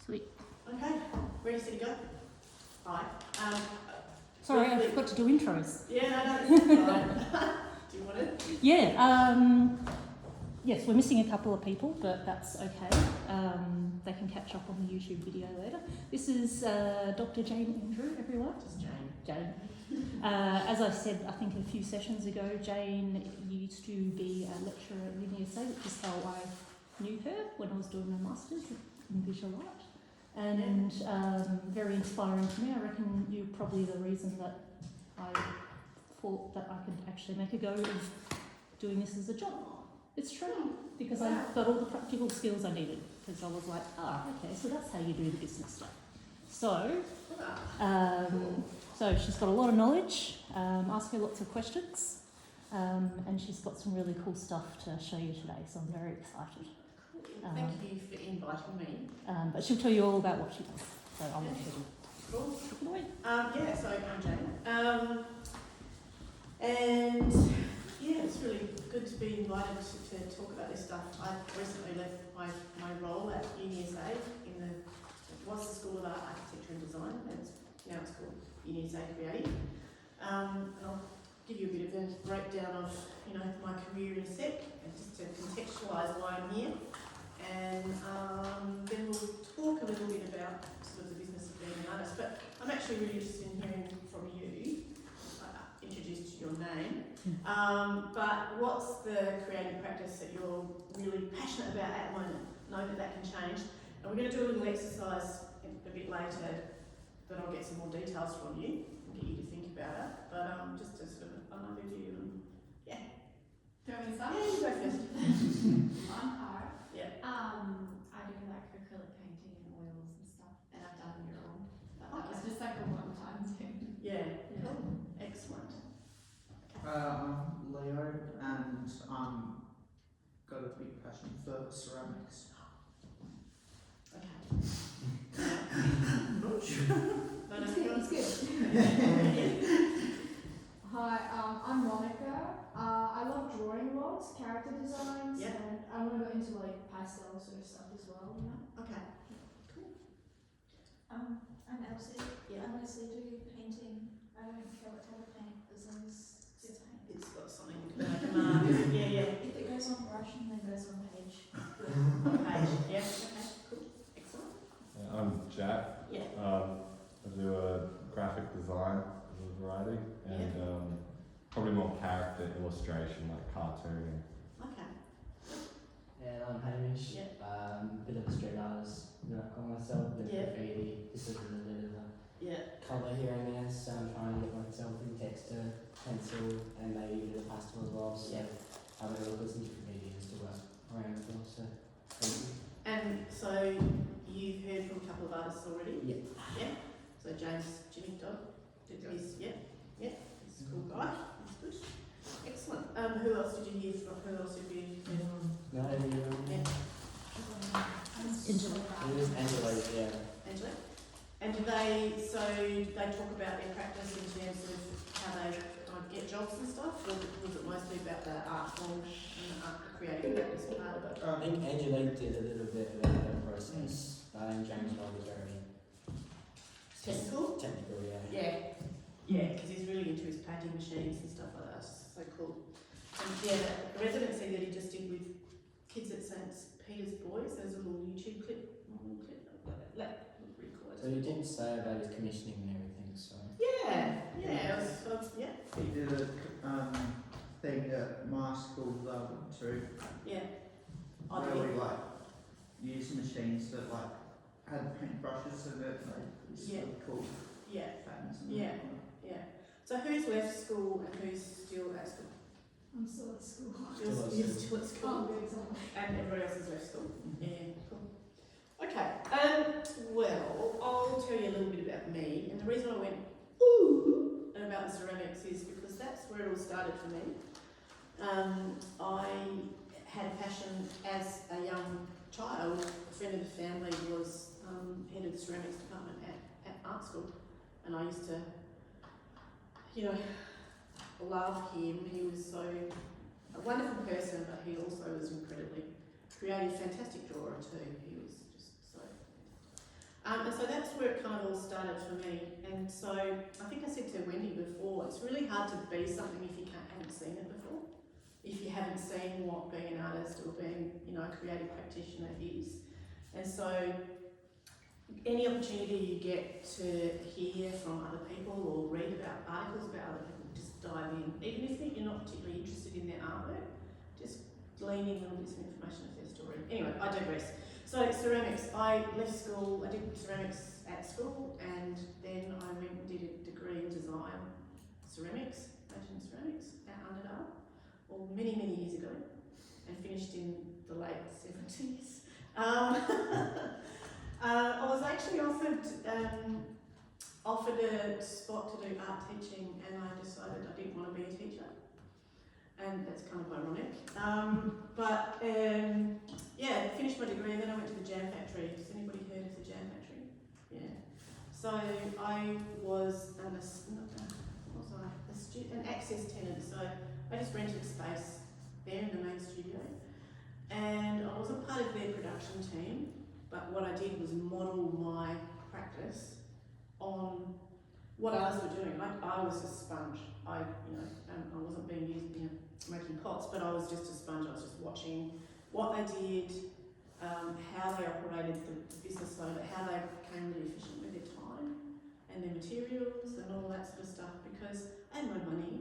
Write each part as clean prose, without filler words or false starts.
Sweet. Okay, ready, steady, go. Hi. Sorry, I Hopefully- forgot to do intros. Yeah, no, it's fine. Do you want it? Yeah, yes, we're missing a couple of people, but that's okay. They can catch up on the YouTube video later. This is Dr. Jane Andrew, everyone. Just Jane. Jane. As I said, I think a few sessions ago, Jane used to be a lecturer at UniSA, which is how I knew her when I was doing my Masters in Visual Art. And very inspiring to me. I reckon you're probably the reason that I thought that I could actually make a go of doing this as a job. It's true, because I got all the practical skills I needed, because I was like, okay, so that's how you do the business stuff. So, so she's got a lot of knowledge, asked me lots of questions, and she's got some really cool stuff to show you today, so I'm very excited. Thank you for inviting me. But she'll tell you all about what she does, so I'll let her Cool. take it away. Yeah, so I'm Jane. And yeah, it's really good to be invited to talk about this stuff. I recently left my role at UniSA it was the School of Art, Architecture and Design, and now it's called UniSA Creative. And I'll give you a bit of a breakdown of my career in a sec, and just to contextualise why I'm here. And then we'll talk a little bit about sort of the business of being an artist. But I'm actually really interested in hearing from you. Introduced your name. But what's the creative practice that you're really passionate about at the moment? Know that can change. And we're going to do a little exercise a bit later that I'll get some more details from you and get you to think about it. But just to sort of an overview and yeah. Do you want me to start? Yeah, you go first. I'm Cara. Yeah. I do like acrylic painting and oils and stuff, and I've done a mural. But that was just like a one-time thing. Yeah. Cool. Excellent. I'm Leo, and got a big passion for ceramics. Okay. Not sure. No, It's good. Hi, I'm Monica. I love drawing lots, character designs, Yeah. and I want to go into like pastel sort of stuff as well, you know? Okay. Cool. I'm Elsie. Yeah. I mostly do painting. I don't care what type of paint, as long as it's paint. It's got something like a mark. Yeah. If it goes on brush and then goes on page. Page. Yeah. Okay. Cool. Excellent. I'm Jack. Yeah. I do a graphic design of a variety and probably more character illustration, like cartooning. Okay. And I'm Hamish, Yeah. bit of a street artist, I call myself, bit of Yeah. graffiti, just a little bit of a Yeah. colour here and there, so I'm trying to get myself in texture, pencil, and maybe a bit of pastel as well, so Yeah. I'm going to look at some different mediums to work around as well, so thank you. And so you've heard from a couple of artists already. Yeah. Yeah. So James Jimmy Dodd did his. Yeah. He's a cool guy. He's good. Excellent. Who else did you hear from? Who else have you heard from? No, you Yeah. Angela. it was Angela, yeah. Angela. And do they talk about their practice in terms of how they get jobs and stuff, or was it mostly about the art form and the art creative practice part of it? I think Angela did a little bit about her process, and James was very Technical? technical, yeah. Yeah, because he's really into his painting machines and stuff like that. It's so cool. And yeah, the residency that he just did with kids at St. Peter's Boys, there's a little YouTube clip. So you did say about his commissioning and everything, so. Yeah. Yeah. He did a thing at my school that I went to, Yeah. where we like used machines that like had paintbrushes in it, like it's Yeah. really cool Yeah. patterns and Yeah. everything. Yeah. So who's left school and who's still at school? I'm still at school. Still at You're school. still at school. Oh, good, exactly. And everybody else has left school. Yeah, cool. Okay, well, I'll tell you a little bit about me. And the reason I went, ooh, about the ceramics is because that's where it all started for me. I had a passion as a young child. A friend of the family was head of the ceramics department at art school. And I used to, love him. He was so a wonderful person, but he also was incredibly creative, fantastic drawer too. He was just so where it kind of all started for me. And so I think I said to Wendy before, it's really hard to be something if you haven't seen it before. If you haven't seen what being an artist or being, you know, a creative practitioner is. And so any opportunity you get to hear from other people or read about articles about other people, just dive in. Even if you're not particularly interested in their artwork, just gleaning little bits of information of their story. Anyway, I digress. So ceramics, I left school, I did ceramics at school, and then I went and did a degree in design ceramics, Asian ceramics at Underdale, or many, many years ago, and finished in the late 70s. I was actually offered a spot to do art teaching, and I decided I didn't want to be a teacher. And that's kind of ironic. Yeah, finished my degree, and then I went to the Jam Factory. Has anybody heard of the Jam Factory? Yeah. So I was an access tenant. So I just rented a space there in the main studio, and I wasn't part of their production team. But what I did was model my practice on what others were doing. I was a sponge. I wasn't being used, making pots, but I was just a sponge. I was just watching what they did, how they operated the business side, how they became really efficient with their time and their materials and all that sort of stuff. Because I had no money.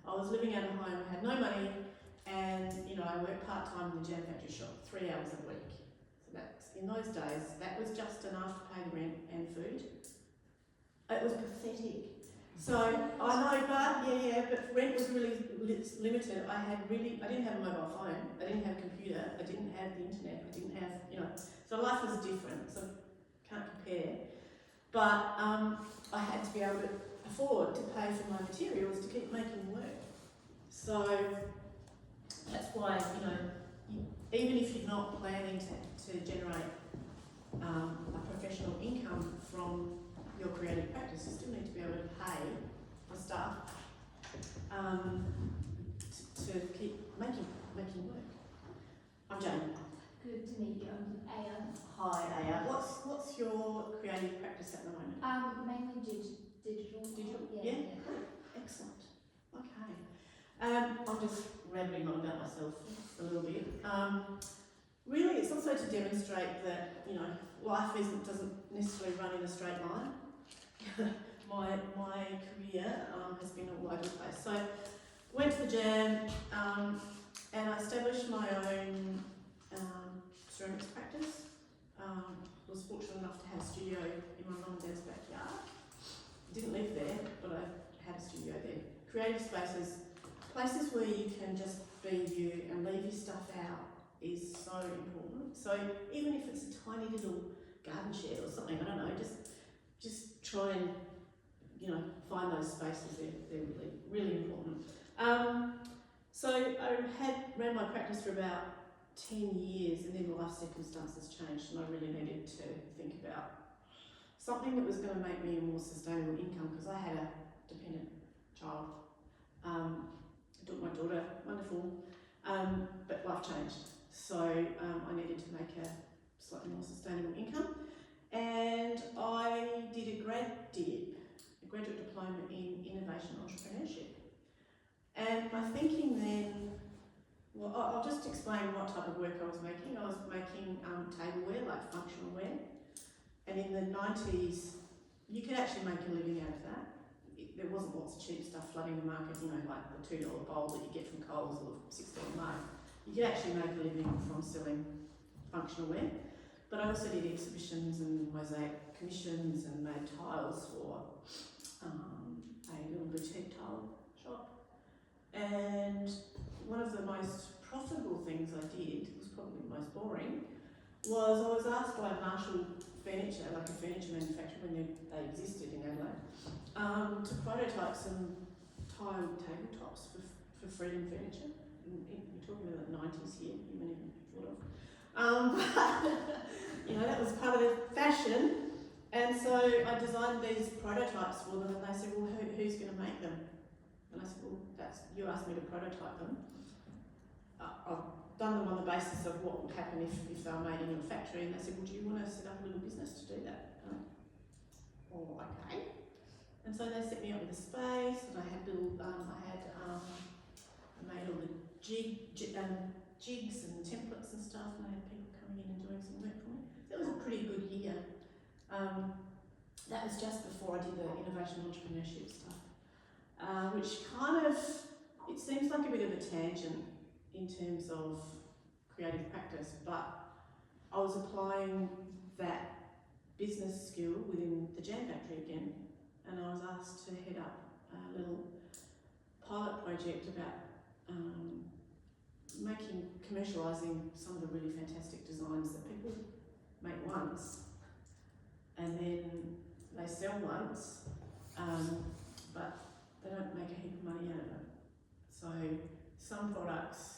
I was living out of home. I had no money, and I worked part time in the Jam Factory shop, 3 hours a week. So that's in those days. That was just enough to pay the rent and food. It was pathetic. So I know, but rent was really limited. I didn't have a mobile phone. I didn't have a computer. I didn't have the internet. I didn't have, so life was different. So can't compare. But I had to be able to afford to pay for my materials to keep making work. So that's why, even if you're not planning to generate a professional income from your creative practice, you still need to be able to pay for staff to keep making work. I'm Jane. Good to meet you. I'm Aya. Hi, Aya. What's your creative practice at the moment? Mainly digital. Digital? Yeah. Excellent. Okay. I'm just rambling on about myself a little bit. Really, it's also to demonstrate that life doesn't necessarily run in a straight line. my career has been all over the place. So went to the Jam and I established my own ceramics practice. Was fortunate enough to have a studio in my mum and dad's backyard. Didn't live there, but I had a studio there. Creative spaces, places where you can just be you and leave your stuff out is so important. So even if it's a tiny little garden shed or something, I don't know, just try and find those spaces. They're really, really important. So I ran my practice for about 10 years, and then life circumstances changed, and I really needed to think about something that was going to make me a more sustainable income, because I had a dependent child. My daughter, wonderful, but life changed. So I needed to make a slightly more sustainable income, and I did a graduate diploma in innovation entrepreneurship. And my thinking then, well, I'll just explain what type of work I was making. I was making tableware, like functional wear, and in the 90s, you could actually make a living out of that. There wasn't lots of cheap stuff flooding the market, like the $2 bowl that you get from Coles or the $6 mug. You could actually make a living from selling functional wear. But I also did exhibitions and mosaic commissions and made tiles for a little boutique tile shop. And one of the most profitable things I did, was probably the most boring, was I was asked by Marshall Furniture, like a furniture manufacturer when they existed in Adelaide, to prototype some tile tabletops for Freedom Furniture. You're talking about the 90s here, you wouldn't even have thought of. That was part of the fashion, and so I designed these prototypes for them, and they said, well, who's going to make them? And I said, well, you asked me to prototype them. done them on the basis of what would happen if they were made in a factory, and they said, well, do you want to set up a little business to do that? And I went, oh, okay. And so they set me up with a space, and I had little, I made all the jigs and templates and stuff, and I had people coming in and doing some work for me. So it was a pretty good year. That was just before I did the innovation entrepreneurship stuff, which kind of, it seems like a bit of a tangent in terms of creative practice, but I was applying that business skill within the jam factory again, and I was asked to head up a little pilot project about commercialising some of the really fantastic designs that people make once, and then they sell once, but they don't make a heap of money out of it. So some products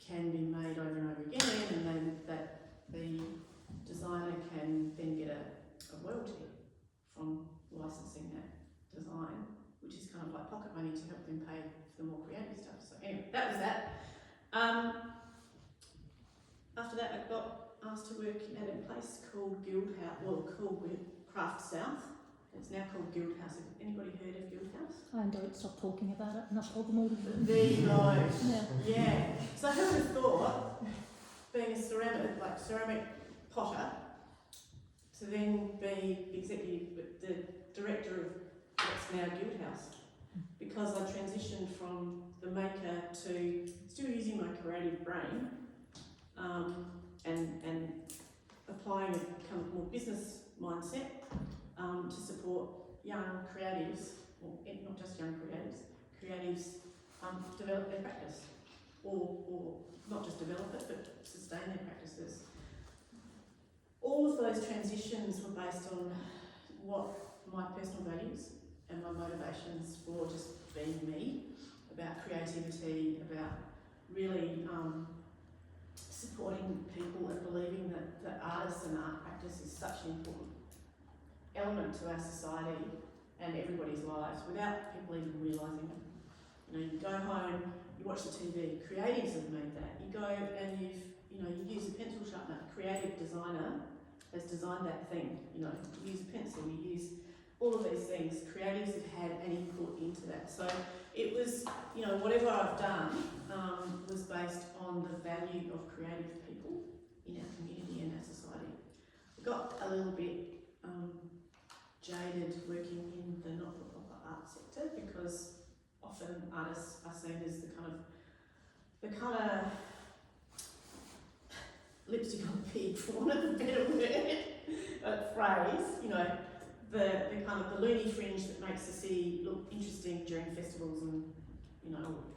can be made over and over again, and then that the designer can then get a royalty from licensing that design, which is kind of like pocket money to help them pay for the more creative stuff. So anyway, that was that. After that, I got asked to work at a place called Guildhouse, well, called Craft South. It's now called Guildhouse. Have anybody heard of Guildhouse? And don't stop talking about it, and I've told them all. There you go. Yeah. Yeah. So who would have thought, being a ceramic potter, to then be the director of what's now Guildhouse, because I transitioned from the maker to still using my creative brain, and applying a kind of more business mindset to support young creatives, or not just young creatives develop their practice, or not just develop it, but sustain their practices. All of those transitions were based on what my personal values and my motivations for just being me, about creativity, about really supporting people and believing that artists and art practice is such an important element to our society and everybody's lives without people even realising it. You know, you go home, you watch the TV, creatives have made that. You go and you use a pencil sharpener, creative designer has designed that thing, you use a pencil, you use all of these things, creatives have had an input into that. So it was, whatever I've done was based on the value of creative people in our community and our society. I got a little bit jaded working in the not-for-profit art sector, because often artists are seen as the kind of lipstick on the pig, for want of a better word, phrase, the kind of the loony fringe that makes the city look interesting during festivals and,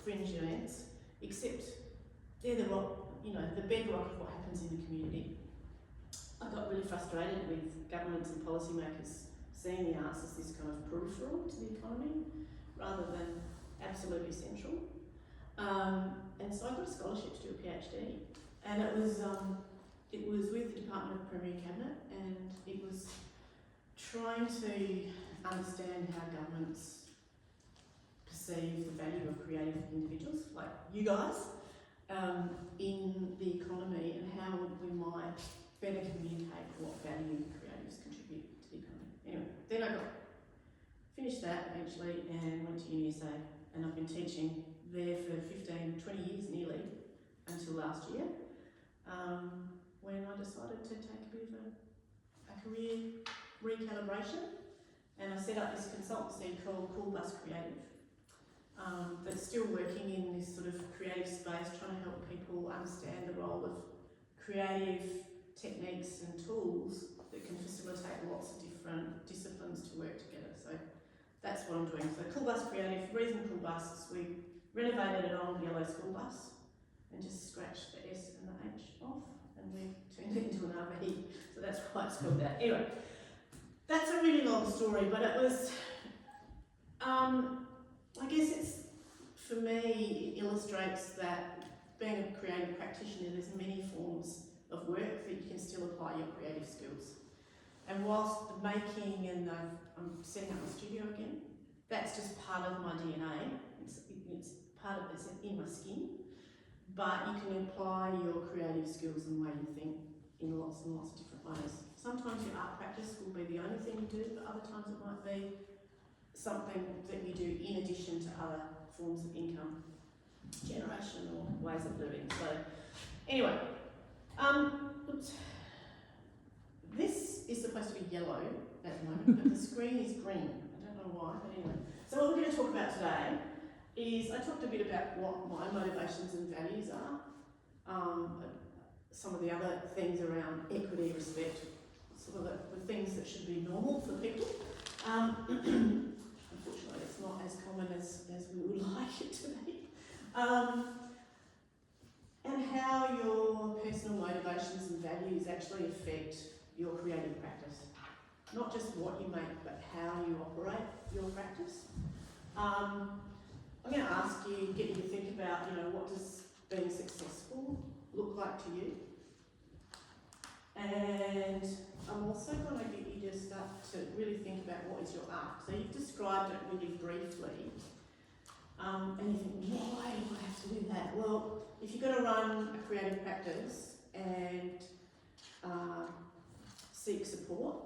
fringe events, except they're the rock, the bedrock of what happens in the community. I got really frustrated with governments and policymakers seeing the arts as this kind of peripheral to the economy rather than absolutely central. And so I got a scholarship to do a PhD, and it was with the Department of Premier Cabinet, and it was trying to understand how governments perceive the value of creative individuals like you guys in the economy, and how we might better communicate what value creatives contribute to the economy. Anyway, then I finished that eventually and went to UniSA, and I've been teaching there for 15, 20 years nearly, until last year, when I decided to take a bit of a career recalibration, and I set up this consultancy called Cool Bus Creative, that's still working in this sort of creative space, trying to help people understand the role of creative techniques and tools that can facilitate lots of different disciplines to work together. So that's what I'm doing. So Cool Bus Creative, reason Cool Bus is we renovated an old yellow school bus and just scratched the S and the H off, and we've turned it into an RV. So that's why it's called that. Anyway, that's a really long story, but it was, I guess for me, it illustrates that being a creative practitioner, there's many forms of work that you can still apply your creative skills. And whilst the making and I'm setting up my studio again, that's just part of my DNA. It's in my skin. but you can apply your creative skills and way you think in lots and lots of different ways. Sometimes your art practice will be the only thing you do, but other times it might be something that you do in addition to other forms of income generation or ways of living. So anyway, oops. This is supposed to be yellow at the moment, but the screen is green. I don't know why, but anyway. So what we're going to talk about today is, I talked a bit about what my motivations and values are, some of the other things around equity, respect, sort of the things that should be normal for people. Unfortunately, it's not as common as we would like it to be. And how your personal motivations and values actually affect your creative practice. Not just what you make, but how you operate your practice. I'm going to ask you, get you to think about, what does being successful look like to you? And I'm also going to get you to start to really think about what is your art. So you've described it really briefly, and you think, why do I have to do that? Well, if you're going to run a creative practice and seek support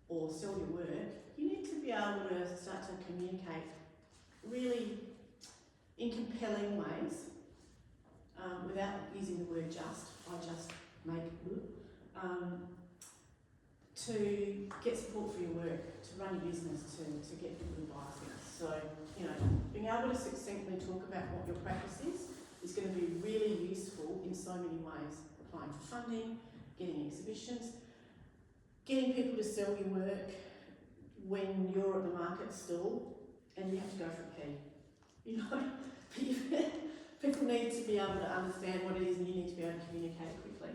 or sell your work, you need to be able to start to communicate really in compelling ways, without using the word just. I just make good. To get support for your work, to run your business, to get people to buy things. So, being able to succinctly talk about what your practice is going to be really useful in so many ways. Applying for funding, getting exhibitions, getting people to sell your work when you're at the market stall and you have to go for a pee. People need to be able to understand what it is, and you need to be able to communicate it quickly.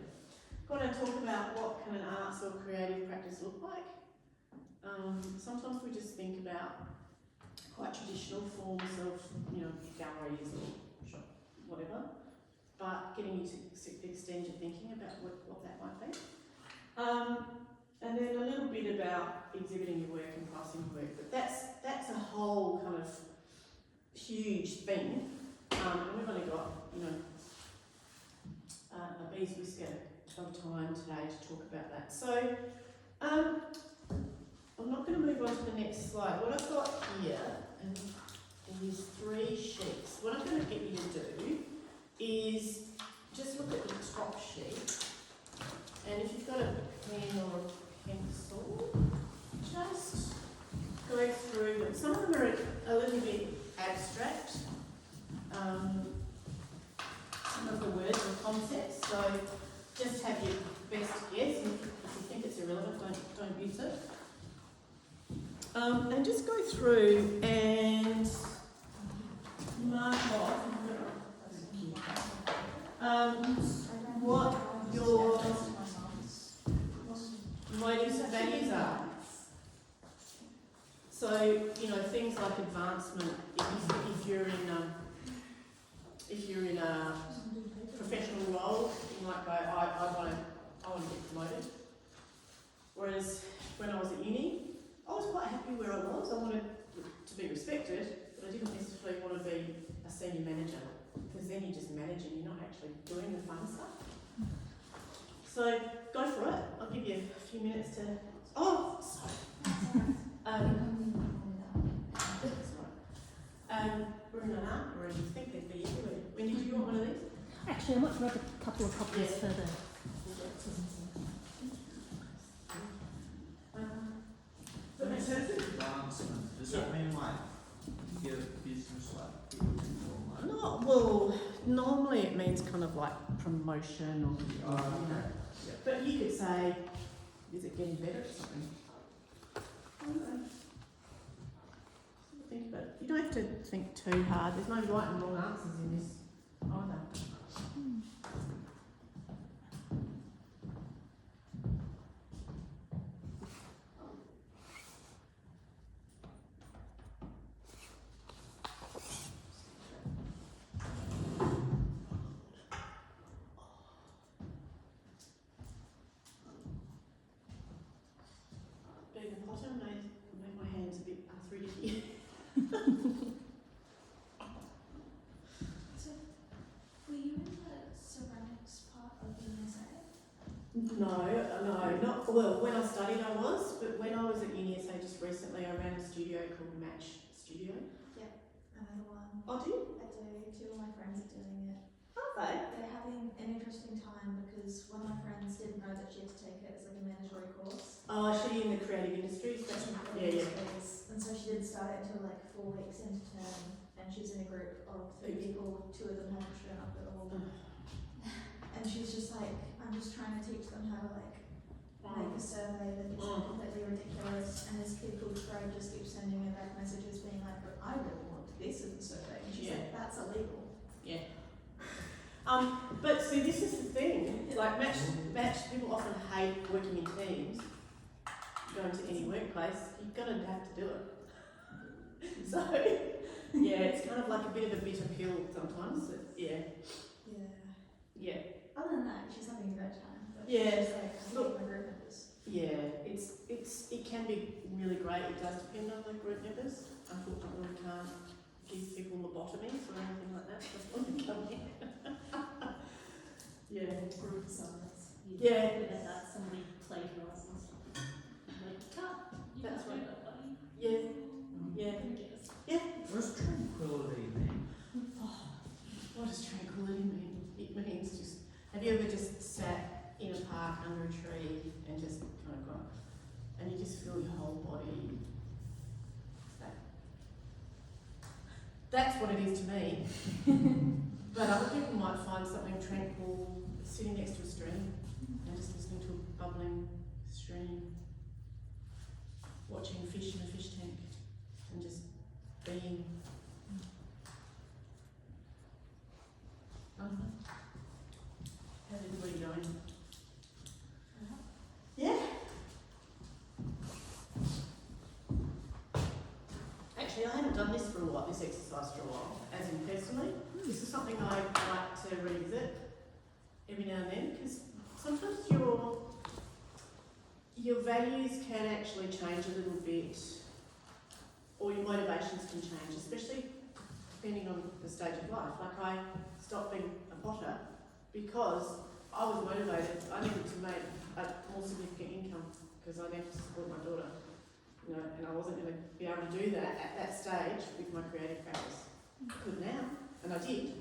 I'm going to talk about what can an arts or creative practice look like. Sometimes we just think about quite traditional forms of, galleries or whatever, but getting you to extend your thinking about what that might be. And then a little bit about exhibiting your work and pricing your work, but that's a whole kind of huge thing, and we've only got, a bee's whisker of time today to talk about that. So, I'm not going to move on to the next slide. What I've got here is 3 sheets. What I'm going to get you to do is just look at the top sheet, and if you've got a pen or a pencil, just go through them. Some of them are a little bit abstract, some of the words or concepts, so just have your best guess, and if you think it's irrelevant, don't use it. And just go through and mark off what your motives and values are. So, things like advancement. If you're in a professional role, you might go, I want to get promoted. Whereas when I was at uni, I was quite happy where I was. I wanted to be respected, but I didn't necessarily want to be a senior manager, because then you're just managing, you're not actually doing the fun stuff. So go for it. I'll give you a few minutes to. Oh, sorry. We're in an art room. I think they'd be everywhere. Wendy, do you want one of these? Actually, I might grab a couple of copies Yeah. further. Does that make sense? Advancement, does that mean like you get a business like people or like? Not well. Normally it means kind of like promotion or. Okay. But you could say, is it getting better at something? I don't know. Think about it. You don't have to think too hard. There's no right and wrong answers in this either. Being a potter made my hands a bit arthritic. So, were you in the well, when I studied I was, but when I was at UniSA just recently, I ran a studio called Match Studio. Another one. Oh, do you? I do. Two of my friends are doing it. Are they? They're having an interesting time because one of my friends didn't know that she had to take it as like a mandatory course. Oh, is she in the creative industries? Yeah. And so she didn't start it until like 4 weeks into term, and she's in a group of 3 people. 2 of them haven't shown up at all. And she's just like, I'm just trying to teach them how to like make a survey that is completely ridiculous. And this kid called Fred just keeps sending me back messages being like, but I really want this as a survey. And she's like, that's illegal. But see, this is the thing. Like match, people often hate working in teams. Going to any workplace, you're gonna have to do it. So, yeah, it's kind of like a bit of a bitter pill sometimes. But yeah. Other than that, she's having a great time. But Yeah. she's like, I hate my group members. Yeah, it can be really great. It does depend on the group members. Unfortunately, we can't give people lobotomies or anything like that. That's when they come in. Yeah. Group assignments. Yeah. Whether that's somebody plagiarising stuff. Like, you That's can't do that, buddy. Yeah. Who cares? What's tranquility mean? What does tranquility mean? It means just. Have you ever just sat in a park under a tree and just kind of gone, and you just feel your whole body? That's what it is to me. But other people might find something tranquil sitting next to a stream and just listening to a bubbling stream, watching fish in a fish tank, and just being. How's everybody going? Yeah. Actually, I haven't done this for a while, this exercise for a while, as in personally. This is something I like to revisit every now and then, because sometimes your values can actually change a little bit, or your motivations can change, especially depending on the stage of life. Like I stopped being a potter because I was motivated. I needed to make a more significant income because I needed to support my daughter. You know, and I wasn't going to be able to do that at that stage with my creative practice. I could now, and I did.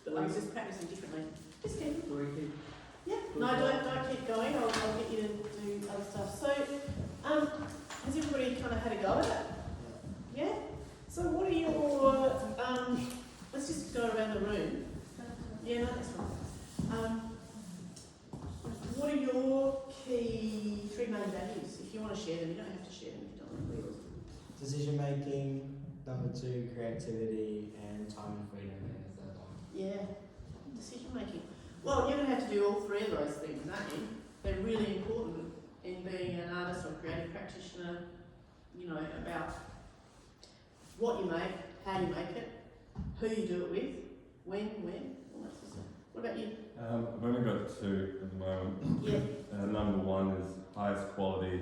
But I was just practicing differently. Just keep. No, don't keep going. I'll get you to do other stuff. So, has everybody kind of had a go at it? Yeah. So, what are your let's just go around the room. Yeah, no, that's fine. What are your key 3 main values? If you want to share them, you don't have to share them if you don't want to. Decision making, number 2, creativity, and time and freedom, and the third one. Yeah, decision making. Well, you're going to have to do all 3 of those things, aren't you? They're really important in being an artist or creative practitioner, you know, about what you make, how you make it, who you do it with, when, all that sort of stuff. What about you? I've only got 2 at the moment. Yeah. Number 1 is highest quality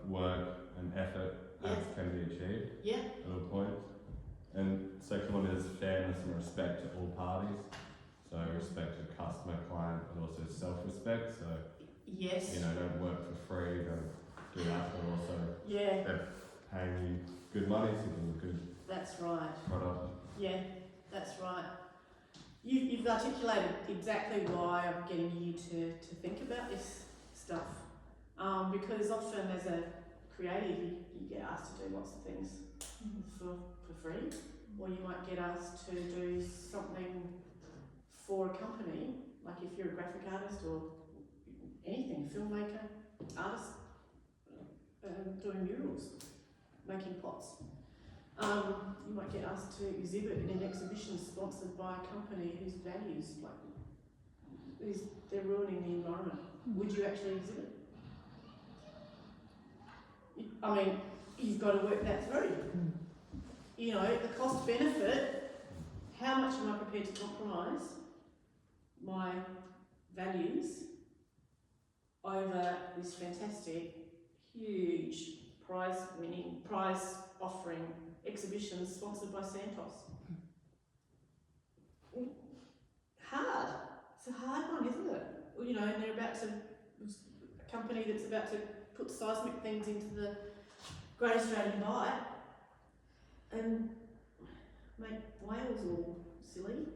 work and effort as can be achieved at a point. And second one is fairness and respect to all parties. So respect to customer, client, but also self-respect. So Yes. you know, don't work for free, don't do that, but also Yeah, they're paying you good money to do a good that's right. product. Yeah, that's right. You've articulated exactly why I'm getting you to think about this stuff. Because often as a creative, you get asked to do lots of things for free, or you might get asked to do something for a company, like if you're a graphic artist or anything, filmmaker, artist, doing murals, making pots. You might get asked to exhibit in an exhibition sponsored by a company whose values, they're ruining the environment. Would you actually exhibit? I mean, you've got to work that through. You know, the cost benefit, how much am I prepared to compromise my values over this fantastic, huge, prize-winning, prize-offering exhibition sponsored by Santos? Hard. It's a hard one, isn't it? Well, you know, and they're about to company that's about to put seismic things into the Great Australian Bight and make whales all silly.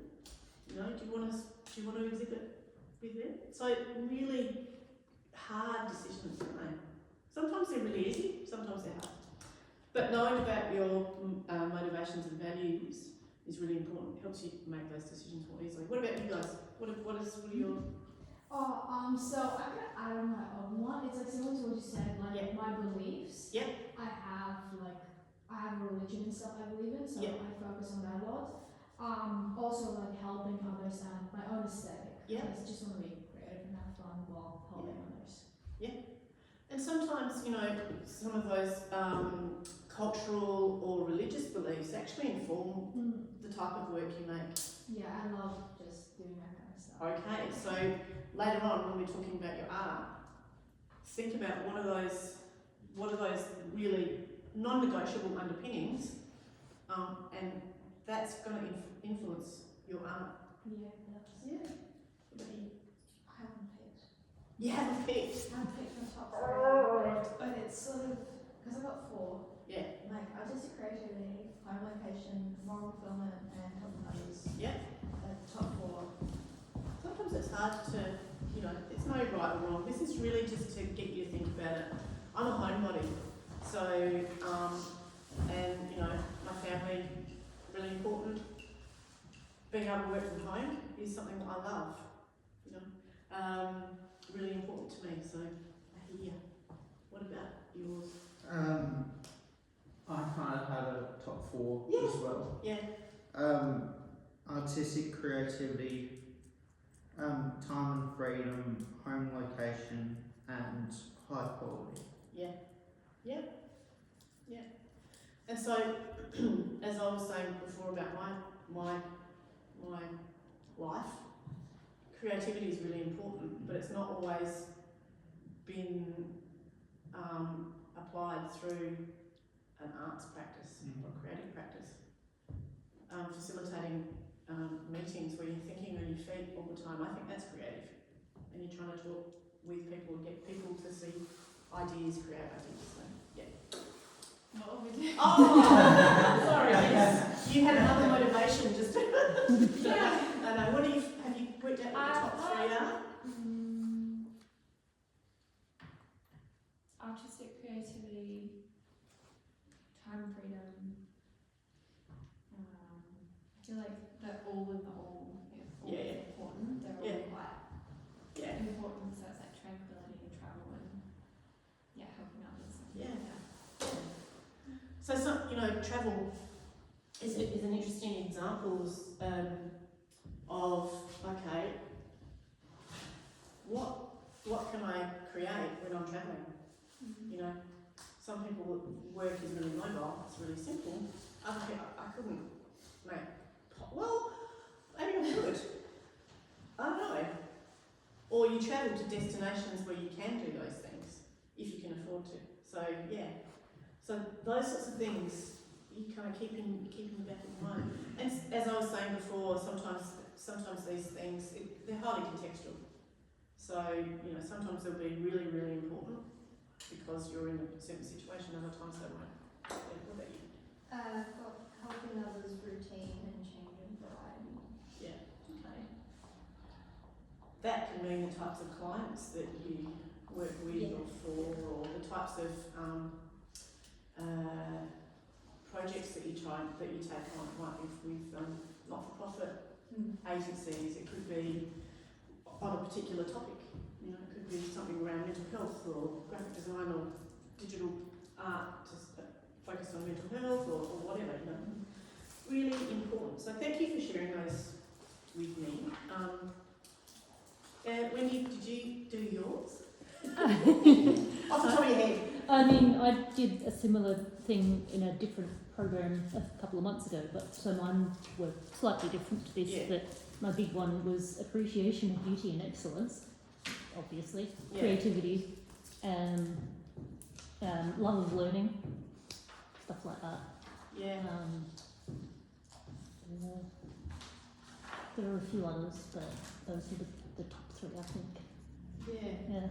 You know, do you want to exhibit with them? So really hard decisions to make. Sometimes they're really easy, sometimes they're hard. But knowing about your motivations and values is really important. It helps you make those decisions more easily. What about you guys? What are your... Oh, so I'm gonna add on my own one. It's like similar to what you said, like Yeah. my beliefs. Yep. I have religion and stuff I believe in, so Yep. I focus on that a lot. Also like helping others and my own aesthetic. Yep. I just want to be creative and have fun while helping others. And sometimes, you know, some of those cultural or religious beliefs actually inform the type of work you make. Yeah, I love just doing that kind of stuff. Okay, so later on when we're talking about your art, think about what are those really non-negotiable underpinnings, and that's going to influence your art. Yeah, that's. Yeah. What about you? I haven't picked. You haven't picked. I haven't picked my top three. But it's sort of, because I've got four. Yeah. Like artistic creativity, home location, moral fulfillment, and helping others. Yeah. Top four. Sometimes it's hard to, you know, it's no right or wrong. This is really just to get you to think about it. I'm a homebody, so, and, you know, my family, really important. Being able to work from home is something that I love, you know, really important to me, so I hear you. What about yours? I kind of had a top 4 Yeah. as well. Yeah. Artistic creativity, time and freedom, home location, and high quality. Yeah. Yeah. Yeah. And so, as I was saying before about my life, creativity is really important, but it's not always been applied through an arts practice or creative practice. Facilitating meetings where you're thinking on your feet all the time, I think that's creative. And you're trying to talk with people and get people to see ideas, create ideas. So, yeah. What would we do? Oh, sorry. Yes. You had another motivation just to... yeah. I know. What have you worked out what the top 3 are? Artistic creativity, time freedom. I feel like they're all in the all. Yeah. Important. They're all Yeah. quite important. So it's like tranquility and travel and helping others. Yeah. So some, you know, travel is an interesting example of, okay, what can I create when I'm travelling? You know, some people work is really mobile, it's really simple. Other people, I couldn't make, well, maybe I could. I don't know. Or you travel to destinations where you can do those things, if you can afford to. So, yeah. So those sorts of things you kind of keep in the back of your mind. And as I was saying before, sometimes these things they're highly contextual. So you know sometimes they'll be really really important because you're in a certain situation. Other times they won't. Yeah, what about you? I've got helping others, routine, and change and variety. Yeah. Okay. That can mean the types of clients that you work with or for, or the types of projects that you take on. It might be with not-for-profit agencies. It could be on a particular topic. You know, it could be something around mental health or graphic design or digital art, just focused on mental health or whatever. You know, really important. So thank you for sharing those with me. Wendy, did you do yours? Off the top of your head. I mean, I did a similar thing in a different program a couple of months ago, but so mine were slightly different to this. Yeah. But my big one was appreciation of beauty and excellence, obviously, Yeah. creativity, love of learning, stuff like that. Yeah. There are a few others, but those are the top 3, I think. Yeah. Yeah.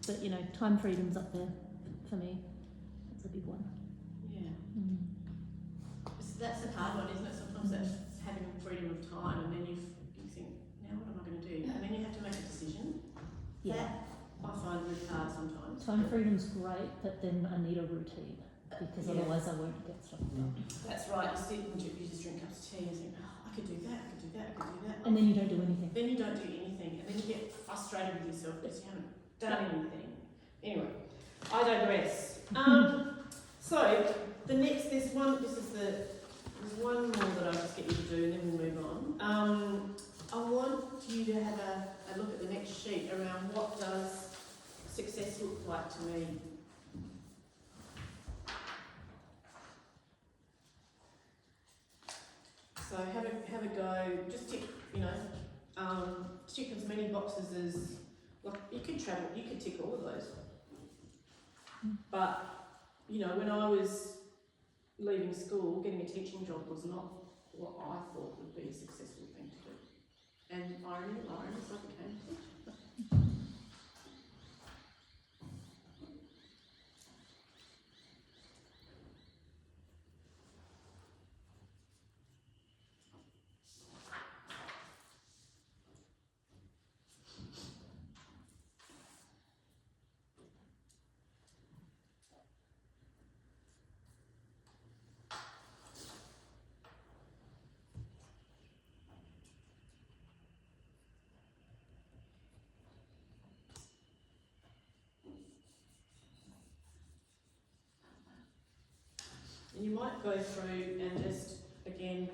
But you know, time freedom's up there for me. That's a big one. Yeah. Mm. That's a hard one, isn't it? Sometimes that's having freedom of time, and then you think, now what am I going to do? And then you have to make a decision. Yeah. That I find really hard sometimes. Time freedom's great, but then I need a routine because Yeah. otherwise I won't get stuff done. That's right. You sit and you just drink cups of tea and think, oh, I could do that, I could do that, I could do that. And then you don't do anything. Then you don't do anything, and then you get frustrated with yourself because you haven't done anything. Anyway, I digress. So there's one more that I'll just get you to do, and then we'll move on. I want you to have a look at the next sheet around what does success look like to me. So have a go. Just tick, tick as many boxes as, like, you could travel, you could tick all of those. But, when I was leaving school, getting a teaching job was not what I thought would be a successful thing to do. And irony, so I became a teacher. And you might go through and just, again,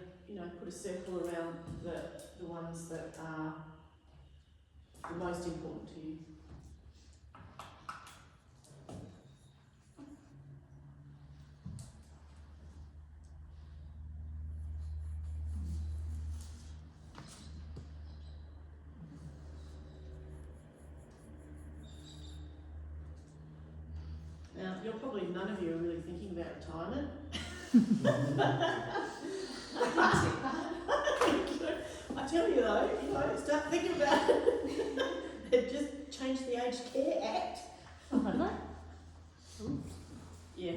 put a circle around the ones that are the most important to you. Now, none of you are really thinking about retirement. I tell you though, start thinking about it. They've just changed the Aged Care Act. Oh, have they? Ooh. Yeah,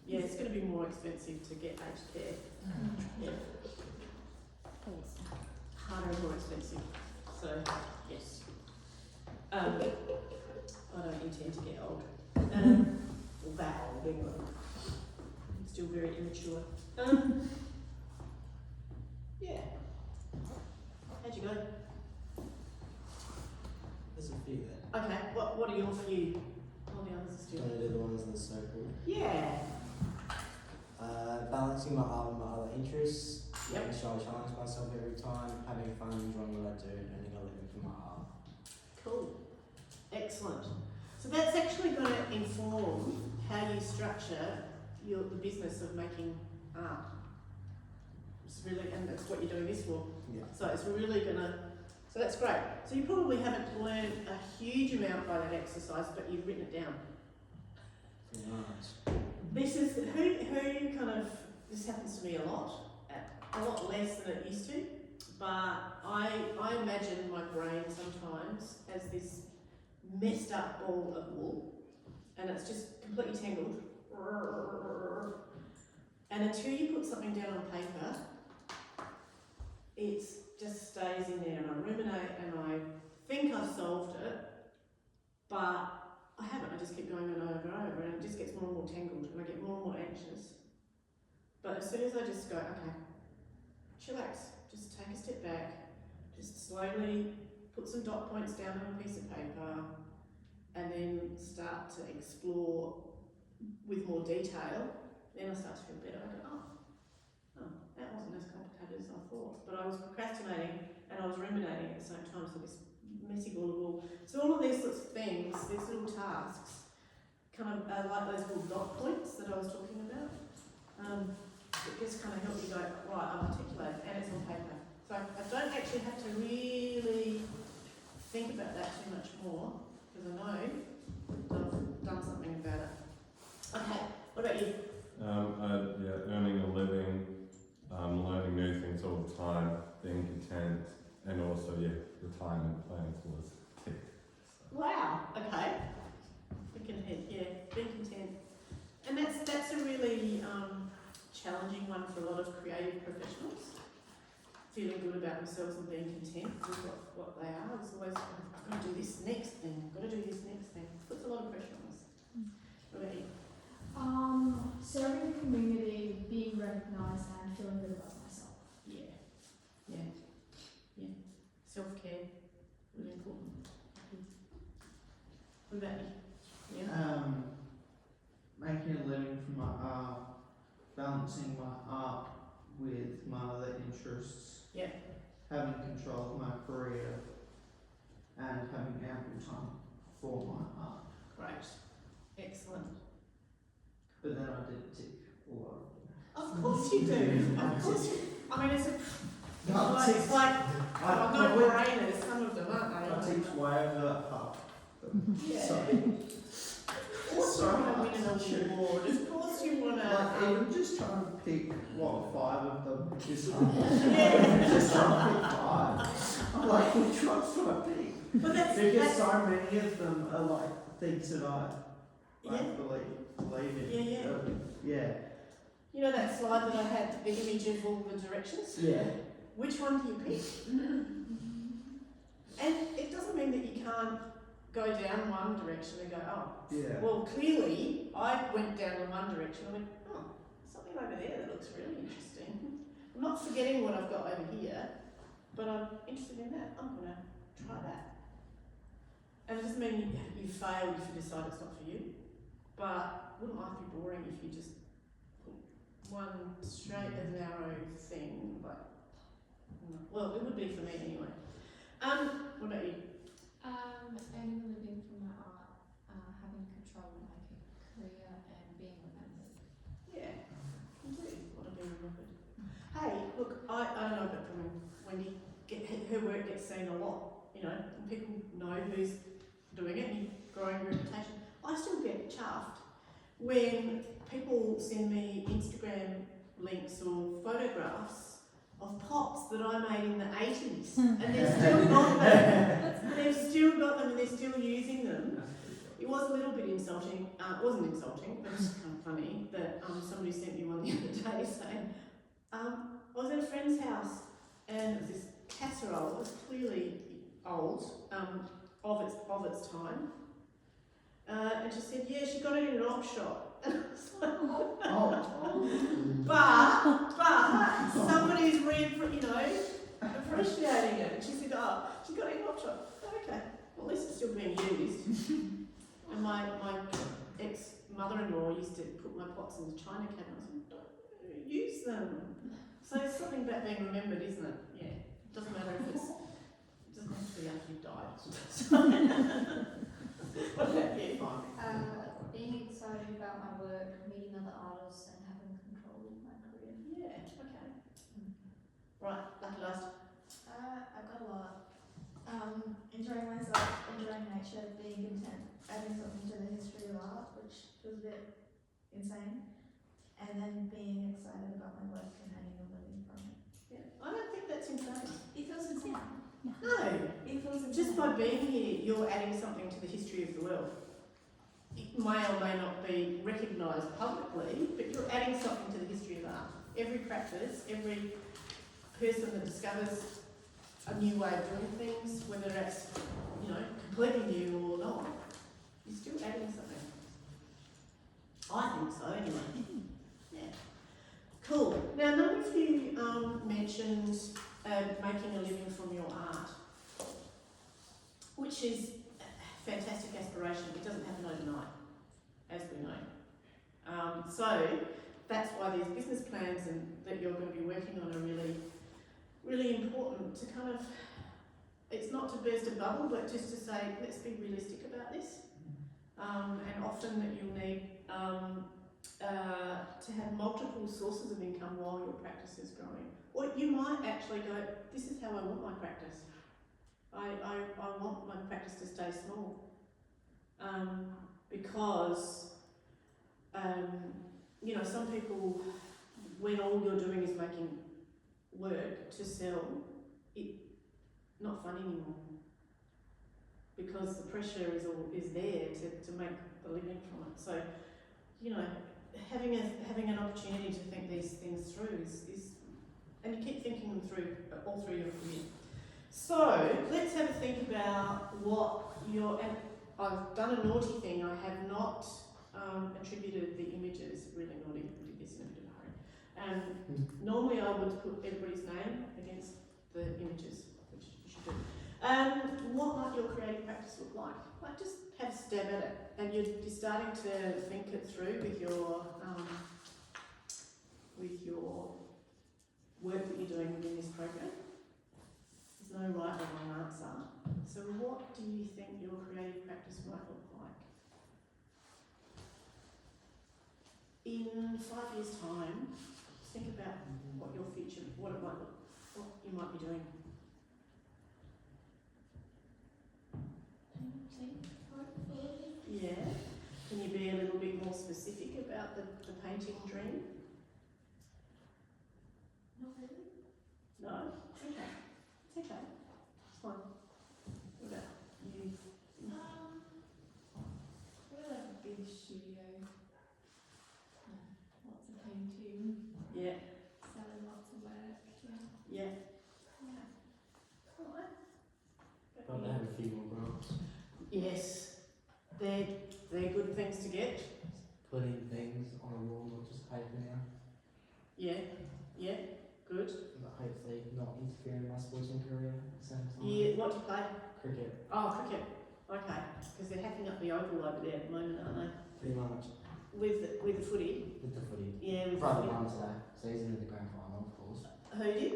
it's going to be more expensive to get aged care. Yeah, Awesome. harder and more expensive. So, yes. I don't intend to get old. Or that old anyway. I'm still very immature. Yeah. How'd you go? There's a few there. Okay, what are your few? All the others are Do you still. want to do the ones in the circle? Yeah. Balancing my art with my other interests, Yep. making sure I challenge myself every time, having fun, enjoying what I do, and earning a living from my art. Cool. Excellent. So that's actually going to inform how you structure the business of making art. It's really, and that's what you're doing this for. Yeah. So it's really gonna, so that's great. So you probably haven't learned a huge amount by that exercise, but you've written it down. Nice. This is, who kind of, this happens to me a lot less than it used to, but I imagine my brain sometimes as this messed up ball of wool, and it's just completely tangled. And until you put something down on paper, it just stays in there, and I ruminate, and I think I've solved it, but I haven't. I just keep going and over and over, and it just gets more and more tangled, and I get more and more anxious. But as soon as I just go, okay, chillax, just take a step back, just slowly put some dot points down on a piece of paper, and then start to explore with more detail, then I start to feel better. I go, oh, that wasn't as complicated as I thought. But I was procrastinating and I was ruminating at the same time, so this messy ball of wool. So all of these sorts of things, these little tasks, kind of are like those little dot points that I was talking about. It just kind of helps you go, right, I'm articulated, and it's on paper. So I don't actually have to really think about that too much more, because I know I've done something about it. Okay, what about you? Earning a living, learning new things all the time, being content, and also retirement plans was ticked. So. Wow, okay. one for a lot of creative professionals. Feeling good about themselves and being content with what they are. It's always, I've got to do this next thing, I've got to do this next thing. It puts a lot of pressure on us. What about you? Serving the community, being recognised and feeling good about myself. Yeah. Yeah. Yeah. Self-care, really important. What about you? Yeah. Making a living from my art, balancing my art with my other interests. Yeah. Having control of my career and having ample time for my art. Great. Excellent. But then I did tick a lot of Of course you do. Of course you. I mean, it's them. like I I'm no brainers. Some of them aren't they? I teach way over half. Yeah. So, Of course you want to win an award. Of course you want to. like, even just trying to pick, 5 of them is hard. Yeah. Just trying to pick 5. I'm like, which ones do I pick? But that's Because so many of them are like things that I believe in. Yeah. Yeah. You know that slide that I had, the image of all the directions? Yeah. Which one do you pick? And it doesn't mean that you can't go down one direction and go, oh, Yeah. well, clearly I went down in one direction and went, oh, something over there that looks really interesting. I'm not forgetting what I've got over here, but I'm interested in that. I'm going to try that. And it doesn't mean you fail if you decide it's not for you, but wouldn't life be boring if you just put one straight and narrow thing, like, well, it would be for me anyway. What about you? Earning a living from my art, having control of my career and being remembered. Yeah, you do want to be remembered. Hey, look, I don't know about Wendy, her work gets seen a lot, you know, and people know who's doing it and growing a reputation. I still get chuffed when people send me Instagram links or photographs of pops that I made in the 80s and they've still got them. They've still got them and they're still using them. It was a little bit insulting. It wasn't insulting, but it's kind of funny that somebody sent me one the other day saying, I was at a friend's house and it was this casserole. It was clearly old, of its time. And she said, yeah, she got it in an op shop. And I was like, but somebody's appreciating it. And she said, oh, she got it in an op shop. Oh, okay, well, at least it's still being used. And my ex-mother-in-law used to put my pots in the china cabinet. I was like, don't use them. So it's something about being remembered, isn't it? Yeah, it doesn't matter if it's, it doesn't have to be after you've died. What about you? Being excited about my work, meeting other artists, and having control of my career. Yeah, okay. Right, lucky last. I've got a lot. Enjoying myself, enjoying nature, being content, adding something to the history of art, which was a bit insane, and then being excited about my work and earning a living from it. Yeah. I don't think that's insane. It feels insane. No. It feels insane. Just by being here, you're adding something to the history of the world. It may or may not be recognised publicly, but you're adding something to the history of art. Every practice, every person that discovers a new way of doing things, whether that's, completely new or not, you're still adding something. I think so, anyway. Yeah. Cool. Now, none of you mentioned making a living from your art, which is a fantastic aspiration. It doesn't happen overnight, as we know. So that's why these business plans and that you're going to be working on are really, really important to kind of, it's not to burst a bubble, but just to say, let's be realistic about this. And often that you'll need to have multiple sources of income while your practice is growing. Or you might actually go, this is how I want my practice. I want my practice to stay small. Because, some people, when all you're doing is making work to sell, it's not fun anymore. Because the pressure is there to make the living from it. So, having an opportunity to think these things through is and you keep thinking them through all through your career. So let's have a think about what your, and I've done a naughty thing. I have not attributed the images. Really naughty. I did this in a bit of a hurry. Normally I would put everybody's name against the images, which you should do. What might your creative practice look like? Like just have a stab at it, and you're starting to think it through with your work that you're doing within this program. There's no right or wrong answer. So what do you think your creative practice might look like? In 5 years' time, think about what your future, what it might look, what you might be doing. Yeah. Can you be a little bit more specific about the painting dream? Not really. No? Okay. It's okay. It's fine. What about you? Probably like a big studio. Lots of painting, Yeah. selling lots of work. Yeah. Yeah. Alright. Probably have a few more graphs. Yes. They're good things to get. Putting things on a wall, not just paper now. Yeah. Yeah. Good. But hopefully not interfering with my sporting career at the same time. Yeah. What do you play? Cricket, Oh, cricket. Okay. Because they're hacking up the oval over there at the moment, aren't they? pretty much. With the footy. With the footy. Yeah. With the Brother footy. won today, so he's in the grand final, of course. Who did?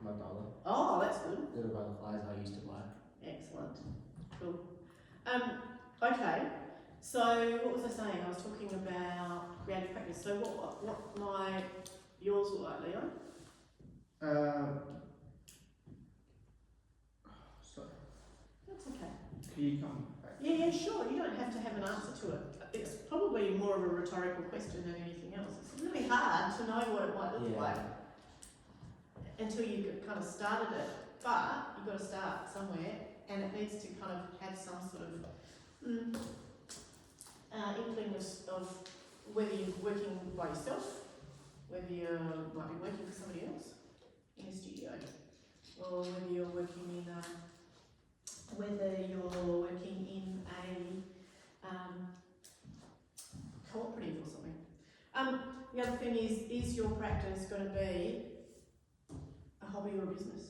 My brother. Oh, that's good. Little brother plays, I used to play. Excellent. Cool. Okay. So what was I saying? I was talking about creative practice. So what yours look like, Leon? So, That's okay. can you come back? Yeah, sure. You don't have to have an answer to it. It's probably more of a rhetorical question than anything else. It's really hard to know what it might look Yeah. like until you kind of started it. But you've got to start somewhere, and it needs to kind of have some sort of inkling of whether you're working by yourself, whether you might be working for somebody else in a studio, or whether you're working in a cooperative or something. The other thing is your practice going to be a hobby or a business?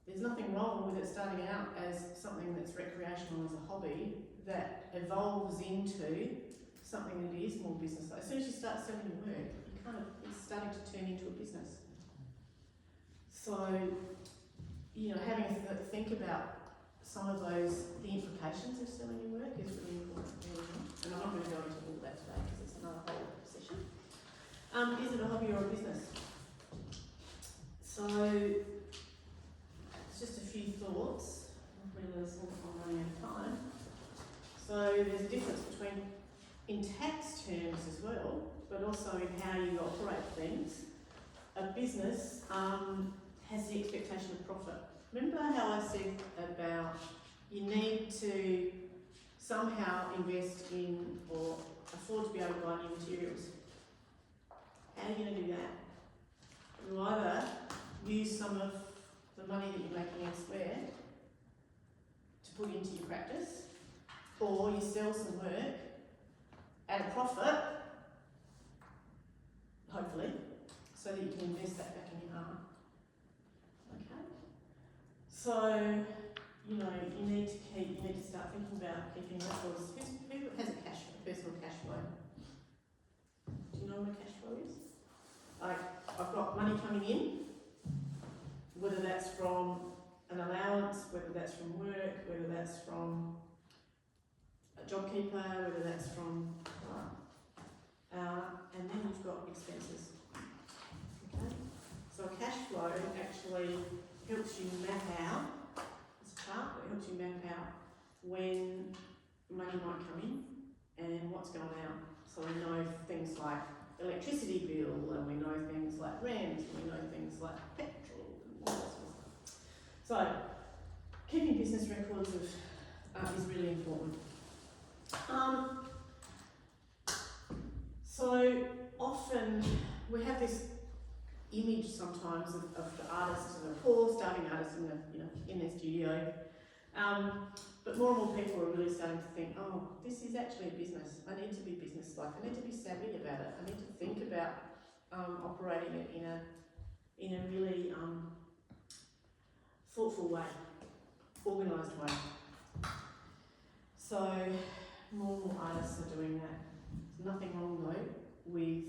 There's nothing wrong with it starting out as something that's recreational as a hobby that evolves into something that is more business. As soon as you start selling your work, it's starting to turn into a business. So, having a think about some of the implications of selling your work is really important. And I'm not going to go into all that today because it's another whole session. Is it a hobby or a business? So, it's just a few thoughts. I'm running out of time. So there's a difference between, in tax terms as well, but also in how you operate things. A business has the expectation of profit. Remember how I said about you need to somehow invest in or afford to be able to buy new materials? How are you going to do that? You either use some of the money that you're making elsewhere to put into your practice, or you sell some work at a profit, hopefully, so that you can invest that back in your art. Okay? So, you need to start thinking about keeping records. Who has a personal cash flow? Do you know what a cash flow is? Like, I've got money coming in, whether that's from an allowance, whether that's from work, whether that's from a JobKeeper, whether that's from, and then you've got expenses. Okay? So a cash flow actually helps you map out, it's a chart that helps you map out when money might come in and what's going out. So we know things like electricity bill, and we know things like rent, and we know things like petrol, and all that sort of stuff. So, keeping business records is really important. image sometimes of the artist and the poor starting artist in the, in their studio. But more and more people are really starting to think, oh, this is actually a business. I need to be business-like. I need to be savvy about it. I need to think about operating it in a really thoughtful way, organised way. So more and more artists are doing that. There's nothing wrong though with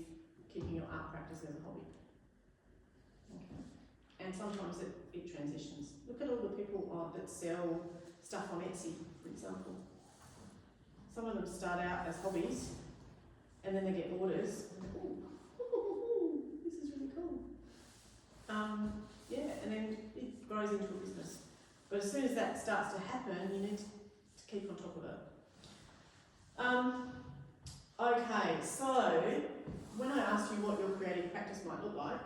keeping your art practice as a hobby. Okay. And sometimes it transitions. Look at all the people that sell stuff on Etsy, for example. Some of them start out as hobbies and then they get orders and they go, ooh, this is really cool. Yeah, and then it grows into a business. But as soon as that starts to happen, you need to keep on top of it. Okay, so when I asked you what your creative practice might look like,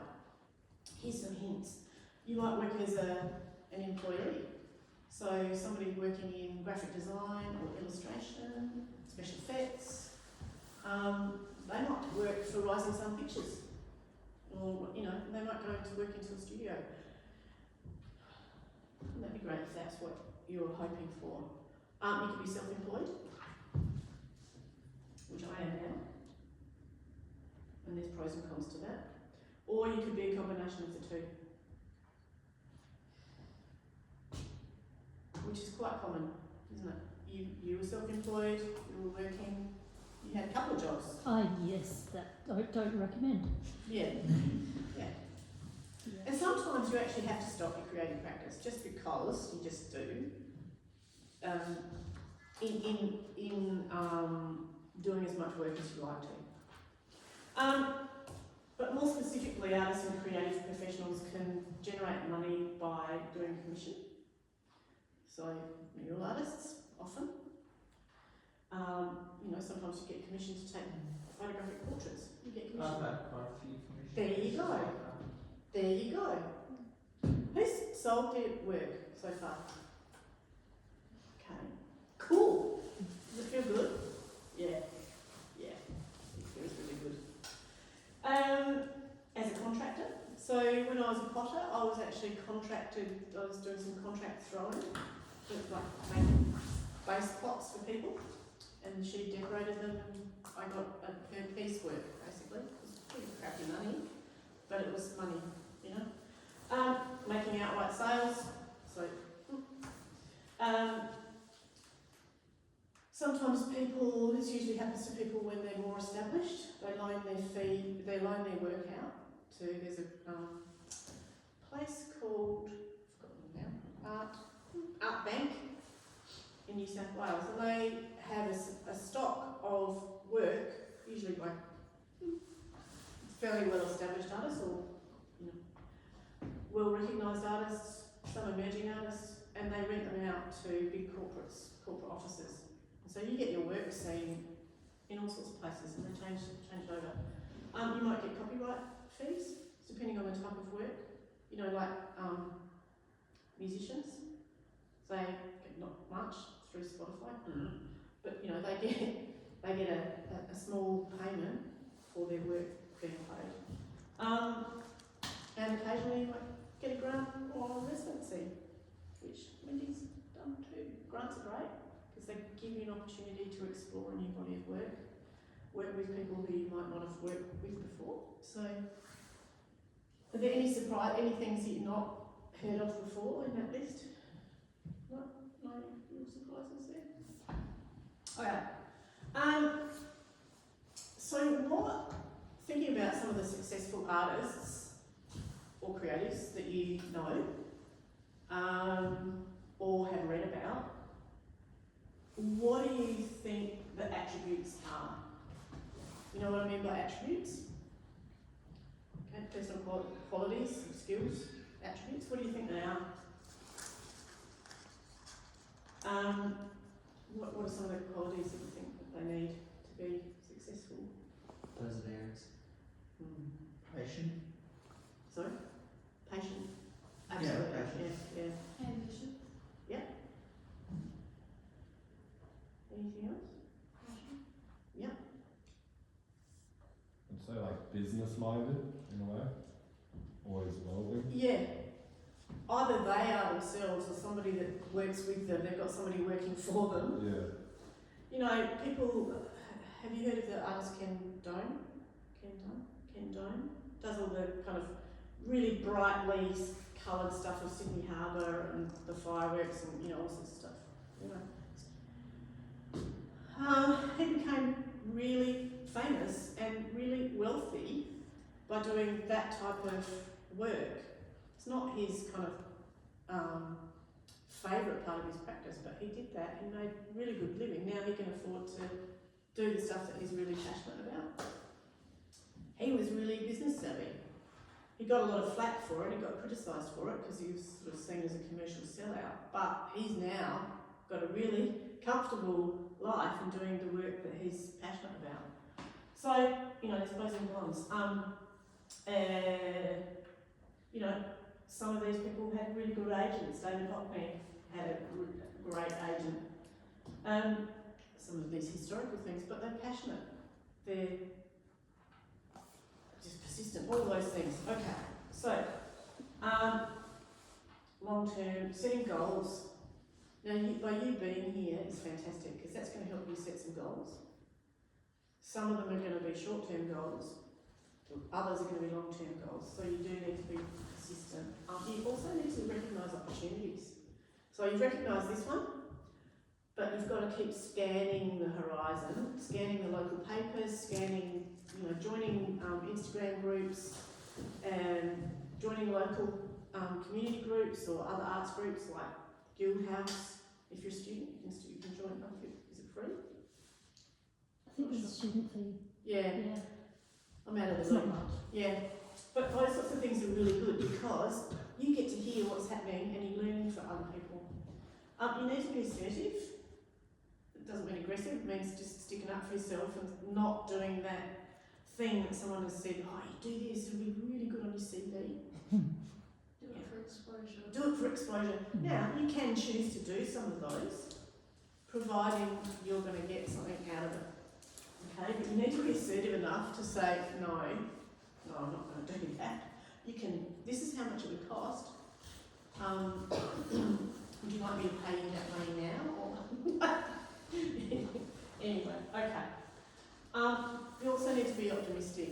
here's some hints. You might work as an employee. So somebody working in graphic design or illustration, special effects. They might work for Rising Sun Pictures. Or, they might go to work into a studio. Wouldn't that be great if that's what you're hoping for? You could be self-employed, which I am now. And there's pros and cons to that. Or you could be a combination of the two. Which is quite common, isn't it? You were self-employed, you were working, you had a couple of jobs. Yes, that I don't recommend. Yeah. Yeah. And sometimes you actually have to stop your creative practice just because you just do. In doing as much work as you like to. But more specifically, artists and creative professionals can generate money by doing commission. So mural artists, often. Sometimes you get commissioned to take photographic portraits. You get commissioned. I've had quite a few commissions. There you go. There you go. Who's sold their work so far? Okay. Cool. Does it feel good? Yeah. Yeah. It feels really good. As a contractor, so when I was a potter, I was actually contracted, I was doing some contract throwing, like making base pots for people, and she decorated them, and I got a per piece work, basically. It was pretty crappy money, but it was money, Making outright sales, so, sometimes people, this usually happens to people when they're more established, they loan their work out to, there's a place called, I've forgotten now, Art Bank in New South Wales, and they have a stock of work, usually by fairly well established artists or well recognised artists, some emerging artists, and they rent them out to big corporate offices. So you get your work seen in all sorts of places, and they change over. You might get copyright fees, depending on the type of work. Like musicians, they get not much through Spotify, but they get a small payment for their work being played. And occasionally you might get a grant or a residency, which Wendy's done too. Grants are great because they give you an opportunity to explore a new body of work with people who you might not have worked with before. So, are there any things that you've not heard of before in that list? No real surprises there? Okay. So thinking about some of the successful artists or creatives that you know, or have read about, what do you think the attributes are? You know what I mean by attributes? Okay, personal qualities, skills, attributes. What do you think they are? What are some of the qualities that you think that they need to be successful? Perseverance. Patient. Sorry? Patient. Absolutely. Yeah, patience. Yeah. Ambition. Anything else? I'd say like business minded in a way, boys' welding. Yeah. Either they are themselves or somebody that works with them, they've got somebody working for them. Yeah. You know, people, have you heard of the artist Ken Done? Ken Done? Does all the kind of really brightly coloured stuff of Sydney Harbour and the fireworks and, you know, all sorts of stuff. Anyway. He became really famous and really wealthy by doing that type of work. It's not his kind of favourite part of his practice, but he did that. He made really good living. Now he can afford to do the stuff that he's really passionate about. He was really business savvy. He got a lot of flack for it, he got criticised for it because he was sort of seen as a commercial sellout, but he's now got a really comfortable life in doing the work that he's passionate about. So, you know, there's pros and cons. You know, some of these people had really good agents. David Hockney had a great agent. Some of these historical things, but they're passionate. They're just persistent, all those things. Okay, so long-term, setting goals. Now, by you being here is fantastic because that's going to help you set some goals. Some of them are going to be short-term goals, others are going to be long-term goals, so you do need to be persistent. You also need to recognise opportunities. So you've recognised this one, but you've got to keep scanning the horizon, scanning the local papers, scanning, you know, joining Instagram groups, and joining local community groups or other arts groups like Guildhouse. If you're a student, you can join them. Is it free? I think there's a student fee. Yeah, Yeah. I'm out of It's the not loop. much. Yeah, but those sorts of things are really good because you get to hear what's happening and you're learning for other people. You need to be assertive. It doesn't mean aggressive, it means just sticking up for yourself and not doing that thing that someone has said, oh, you do this, it'll be really good on your CV. Do it for exposure. Do it for exposure. Now, you can choose to do some of those, providing you're going to get something out of it. Okay, but you need to be assertive enough to say, no, I'm not going to do that. You can, this is how much it would cost. Would you like me to pay you that money now? Or anyway, okay. You also need to be optimistic.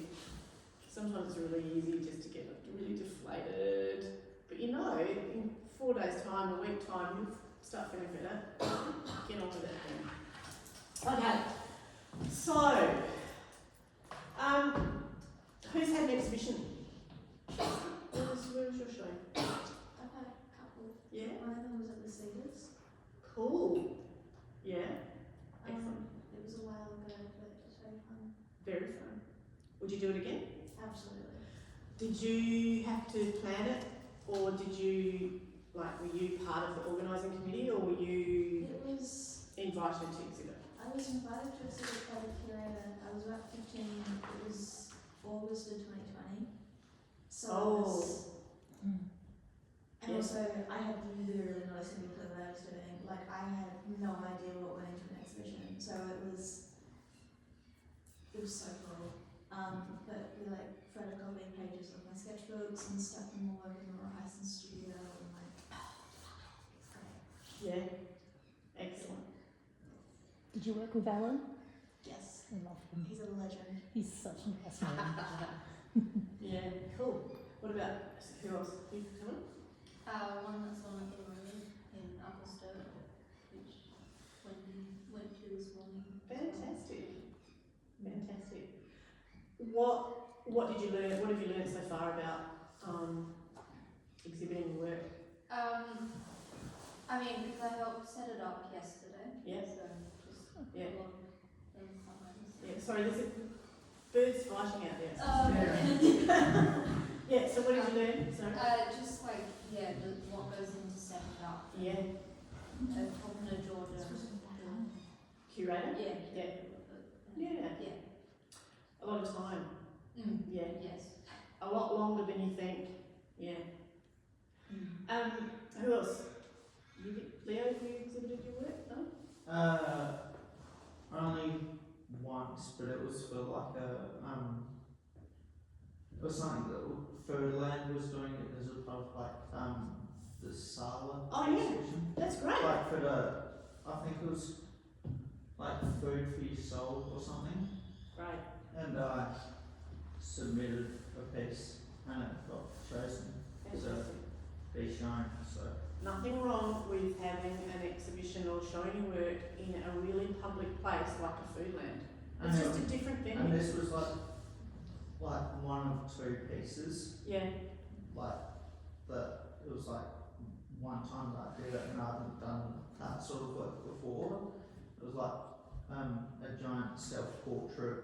Sometimes it's really easy just to get really deflated. But you know, in 4 days' time, a week time, you'll start feeling better. Get on with it then. Okay. So, who's had an exhibition? Where was your show? I've had a couple. Yeah? One of them was at the Cedars. Cool. Yeah? Excellent. It was a while ago, but it was very fun. Very fun. Would you do it again? Absolutely. Did you have to plan it? Or did you, like, were you part of the organising committee or were you It was, invited to exhibit? I was invited to exhibit by the curator. I was about 15, it was August of 2020. So it was, and Yeah. also I had literally not a single clue what I was doing. Like I had no idea what went into an exhibition. So it was so cool. But we like photocopied pages of my sketchbooks and stuck them all over in the Horizon studio and like, it's great. Yeah. Excellent. Did you work with Alan? Yes, I love him. he's a legend. He's such an awesome man. Yeah, cool. What about, who else? You coming? One that's on at the moment in Applestowe, which Wendy went to this morning. Fantastic. Fantastic. What did you learn? What have you learned so far about exhibiting your work? I mean, because I helped set it up yesterday. Yeah. So just Yeah. along those lines. Yeah. Sorry, there's birds fighting out there. Yeah. So what did you learn? Sorry. Just like, yeah, what goes into setting it up. Yeah. Talking to Georgia. Curator. Yeah. Yeah. Yeah. Yeah. A lot of time. Yeah. Yes. A lot longer than you think. Yeah. Who else? Leo, have you exhibited your work? No? Only once, but it was for like It was something that Furland was doing it as a part of like the Sala Oh, yeah. exhibition. That's great. Like for the, I think it was like food for your soul or something. Great. And I submitted a piece and it got chosen Fantastic. to be shown. So Nothing wrong with having an exhibition or showing your work in a really public place like a Foodland. It's And just a different and venue. this was like one of two pieces. Yeah. Like that it was like one time that I did it and I hadn't done that sort of work before. It was like a giant self portrait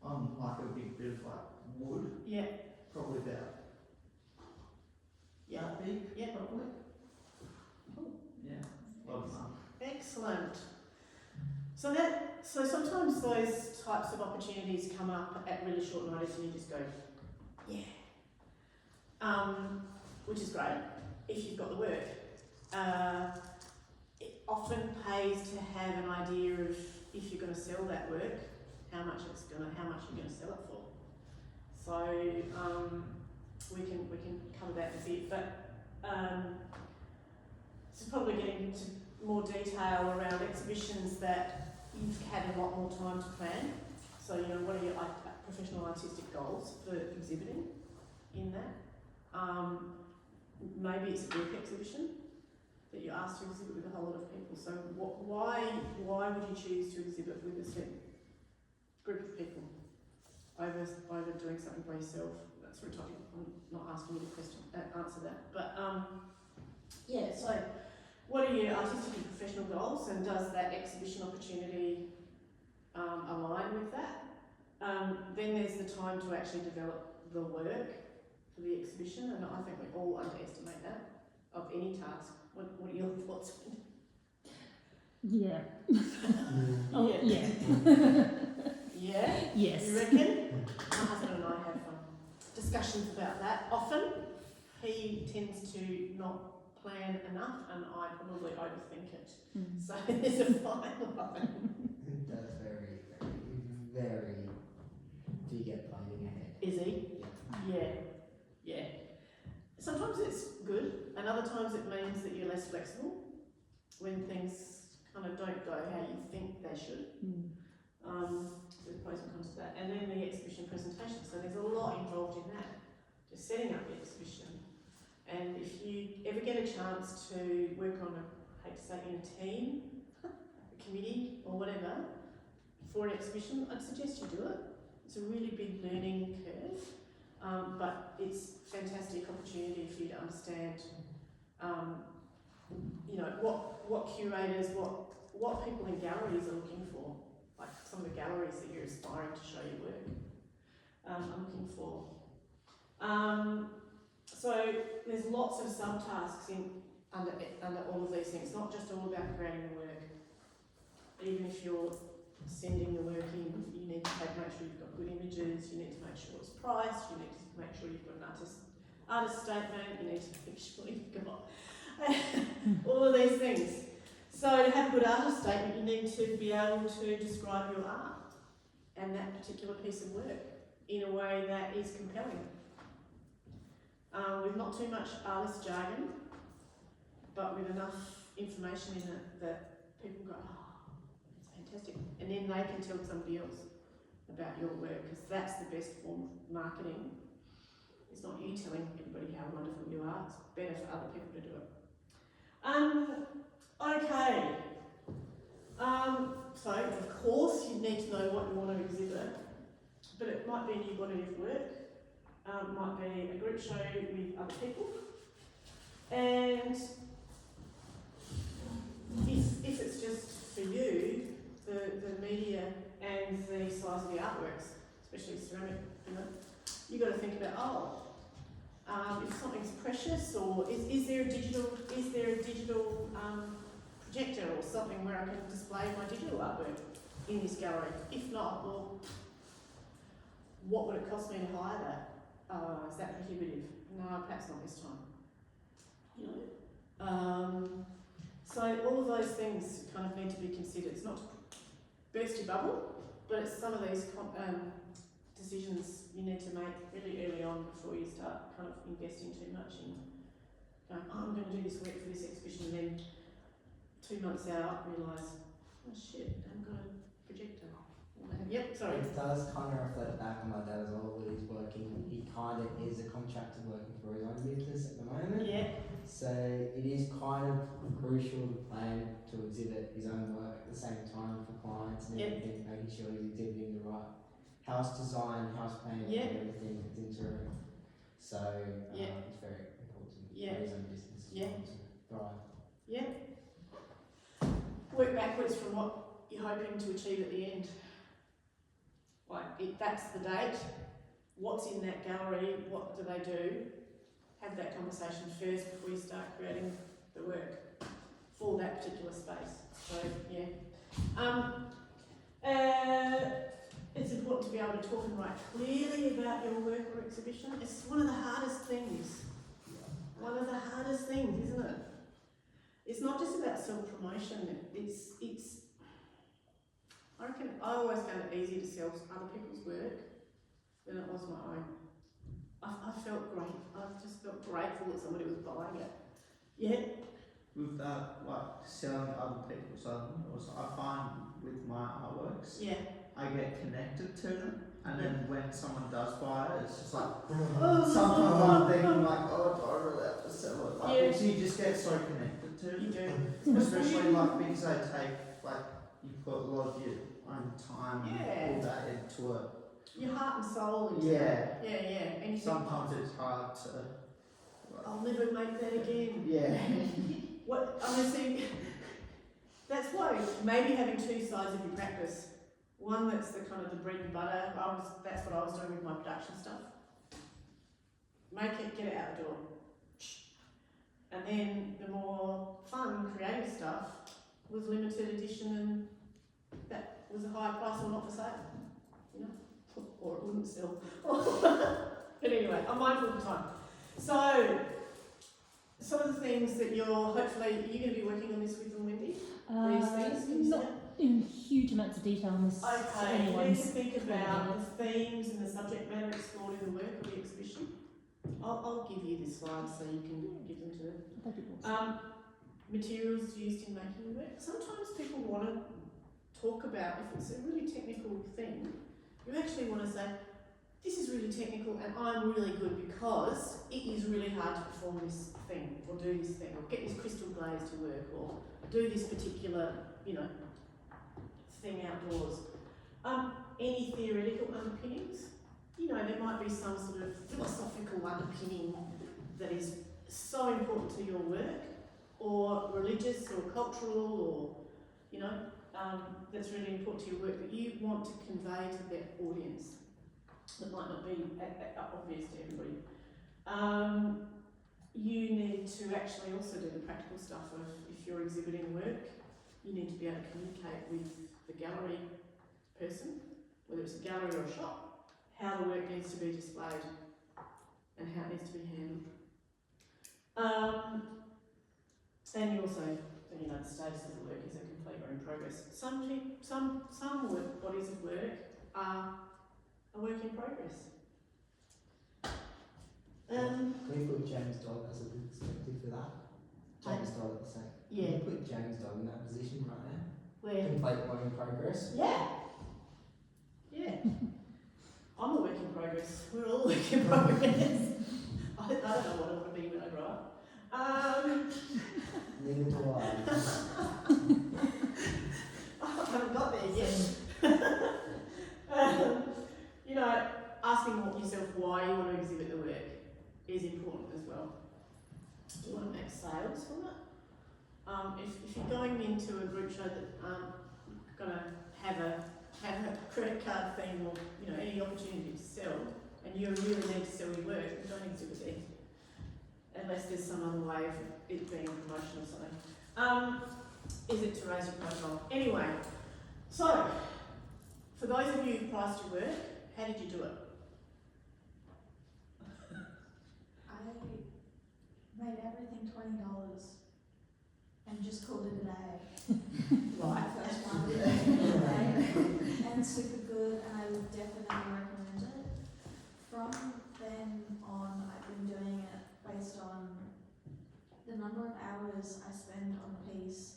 on like a big bit of like wood, Yeah. probably about Yeah. that big, Yeah. probably. Yeah, a lot of fun. Excellent. So sometimes those types of opportunities come up at really short notice and you just go, yeah. Which is great if you've got the work. It often pays to have an idea of if you're going to sell that work, how much you're going to sell it for. So we can cover that in a bit, but so probably getting into more detail around exhibitions that you've had a lot more time to plan. So what are your professional artistic goals for exhibiting in that? Maybe it's a group exhibition that you're asked to exhibit with a whole lot of people. So why would you choose to exhibit with a set group of people over doing something by yourself? That's sort of topic. I'm not asking you to answer that, but yeah. So what are your artistic and professional goals, and does that exhibition opportunity align with that? Then there's the time to actually develop the work for the exhibition, and I think we all underestimate that of any task. What are your thoughts? Yeah. Oh, yeah. Yeah? Yes. You reckon? My husband and I have discussions about that often. He tends to not plan enough, and I probably overthink it. Mm. So there's a fine line. That's very, very, very. Do you get planning ahead? Is he? Yeah. Yeah. Yeah. Sometimes it's good, and other times it means that you're less flexible when things kind of don't go how you think they should. Mm. There's pros and cons to that. And then the exhibition presentation. So there's a lot involved in that. Just setting up the exhibition. And if you ever get a chance to work on I hate to say in a team, a committee or whatever, for an exhibition, I'd suggest you do it. It's a really big learning curve. But it's a fantastic opportunity for you to understand, what curators, what people in galleries are looking for, like some of the galleries that you're aspiring to show your work are looking for. So there's lots of subtasks under all of these things. It's not just all about creating the work. Even if you're sending the work in, you need to make sure you've got good images, you need to make sure it's priced, you need to make sure you've got an artist statement, you need to make sure you've got all of these things. So to have a good artist statement, you need to be able to describe your art and that particular piece of work in a way that is compelling. With not too much artist jargon, but with enough information in it that people go, oh, it's fantastic. And then they can tell somebody else about your work, because that's the best form of marketing. It's not you telling everybody how wonderful you are, it's better for other people to do it. Okay. So, of course, you need to know what you want to exhibit, but it might be a new body of work, might be a group show with other people, and if it's just for you, the media and the size of the artworks, especially ceramic, you've got to think about, if something's precious, or is there a digital projector or something where I can display my digital artwork in this gallery? If not, well, what would it cost me to hire that? Is that prohibitive? No, perhaps not this time. So all of those things kind of need to be considered. It's not to burst your bubble, but it's some of these decisions you need to make really early on before you start kind of investing too much in going, oh, I'm going to do this work for this exhibition, and then 2 months out realise, oh shit, I haven't got a projector. Yep, sorry. It does kind of reflect back on my dad as well, where he's working, he kind of is a contractor working for his own business at the moment. Yeah, So it is kind of crucial to plan to exhibit his own work at the same time for clients and Yep. everything, making sure he's exhibiting the right house design, house plan, Yep. and everything that's into it. So Yep. it's very important Yep. for his own business as Yep. well to thrive. yeah. Work backwards from what you're hoping to achieve at the end. Like, if that's the date, what's in that gallery, what do they do? Have that conversation first before you start creating the work for that particular space. So, yeah. It's important to be able to talk and write clearly about your work or exhibition. It's one of the hardest things. One of the hardest things, isn't it? It's not just about self-promotion. It's. I reckon I always found it easier to sell other people's work than it was my own. I felt great. I just felt grateful that somebody was buying it. Yeah. With that, like selling other people's art, I find with my artworks, Yeah. I get connected to them, and then when someone does buy it, it's just like Oh. sometimes I'm thinking like, oh, do I really have to sell it? Like, Yeah. because you just get so connected to You them, do. especially like because they take like you put a lot of your own time Yeah. and all that into it. Your heart and soul into Yeah. it. Yeah, yeah. And you think, Sometimes it's hard to. I'll never make that again. Yeah. What honestly, that's why maybe having two sides of your practice. One that's the kind of the bread and butter. That's what I was doing with my production stuff. Make it, get it out the door. And then the more fun, creative stuff was limited edition, and that was a higher price or not for sale. You know, or it wouldn't sell. But anyway, I'm mindful of the time. So. Some of the things that you're hopefully going to be working on this with them, Wendy. These things. Can you Not see in huge amounts of detail on this. it? Okay. You need anyone's to think about minutes. the themes and the subject matter explored in the work of the exhibition. I'll give you this slide so you can give them to them. That'd be awesome. Materials used in making the work. Sometimes people want to talk about, if it's a really technical thing, you actually want to say, this is really technical and I'm really good because it is really hard to perform this thing or do this thing or get this crystal glaze to work or do this particular, thing outdoors. Any theoretical underpinnings? There might be some sort of philosophical underpinning that is so important to your work, or religious or cultural, or, that's really important to your work that you want to convey to that audience. That might not be obvious to everybody. You need to actually also do the practical stuff of, if you're exhibiting work, you need to be able to communicate with the gallery person, whether it's a gallery or a shop, how the work needs to be displayed and how it needs to be handled. And you also, the status of the work is a complete or in progress. Some work, bodies of work are a work in progress. Can we put James Dodd as a good perspective for that? James Dodd at the same. Yeah. Can you put James Dodd in that position right now? Where? Complete work in progress. Yeah. Yeah. I'm a work in progress. We're all a work in progress. I don't know what I want to be when I grow up. Neither do I. I haven't got there yet. Asking yourself why you want to exhibit the work is important as well. Do you want to make sales from it? If you're going into a group show that aren't going to have a credit card thing or any opportunity to sell, and you really need to sell your work, then don't exhibit there, unless there's some other way of it being a promotion or something. Is it to raise your profile? Anyway, so for those of you who priced your work, how did you do it? I made everything $20 and just called it a day. Right. First one, and super good, and I would definitely recommend it. from then on, I've been doing it based on the number of hours I spend on a piece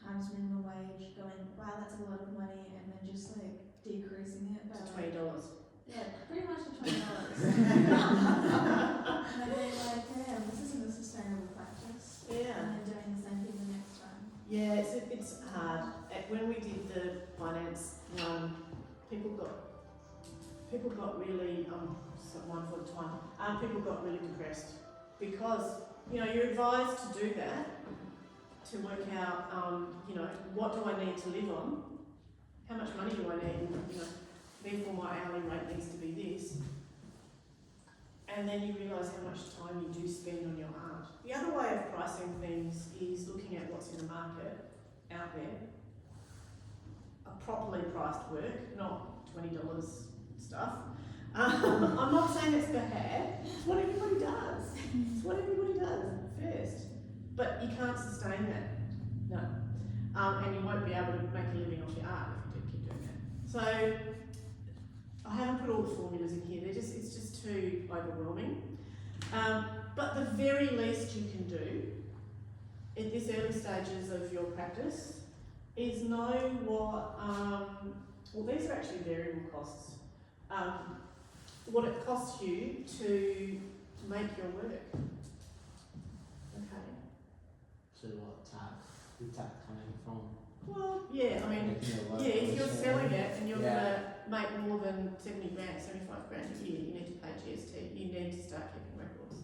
times minimum wage, going, wow, that's a lot of money, and then just like decreasing it by To like, $20. yeah, pretty much to $20. And then being like, damn, this isn't a sustainable practice. Yeah. And then doing the same thing the next time. Yeah, it's hard. When we did the finance one, people got really so mindful of time. People got really depressed because you're advised to do that, to work out what do I need to live on, how much money do I need, and therefore my hourly rate needs to be this. And then you realise how much time you do spend on your art. The other way of pricing things is looking at what's in the market out there. A properly priced work, not $20 stuff. I'm not saying it's bad. It's what everybody does. It's what everybody does first. But you can't sustain that. No. And you won't be able to make a living off your art if you do keep doing that. So I haven't put all the formulas in here. It's just too overwhelming. But the very least you can do at this early stages of your practice is know what, these are actually variable costs. What it costs you to make your work. Okay. So what tax? The tax coming from? Well, yeah, I mean, making it work yeah, if you're for the selling share? it and you're Yeah. gonna make more than 70 grand, 75 grand a year, you need to pay GST. You need to start keeping records.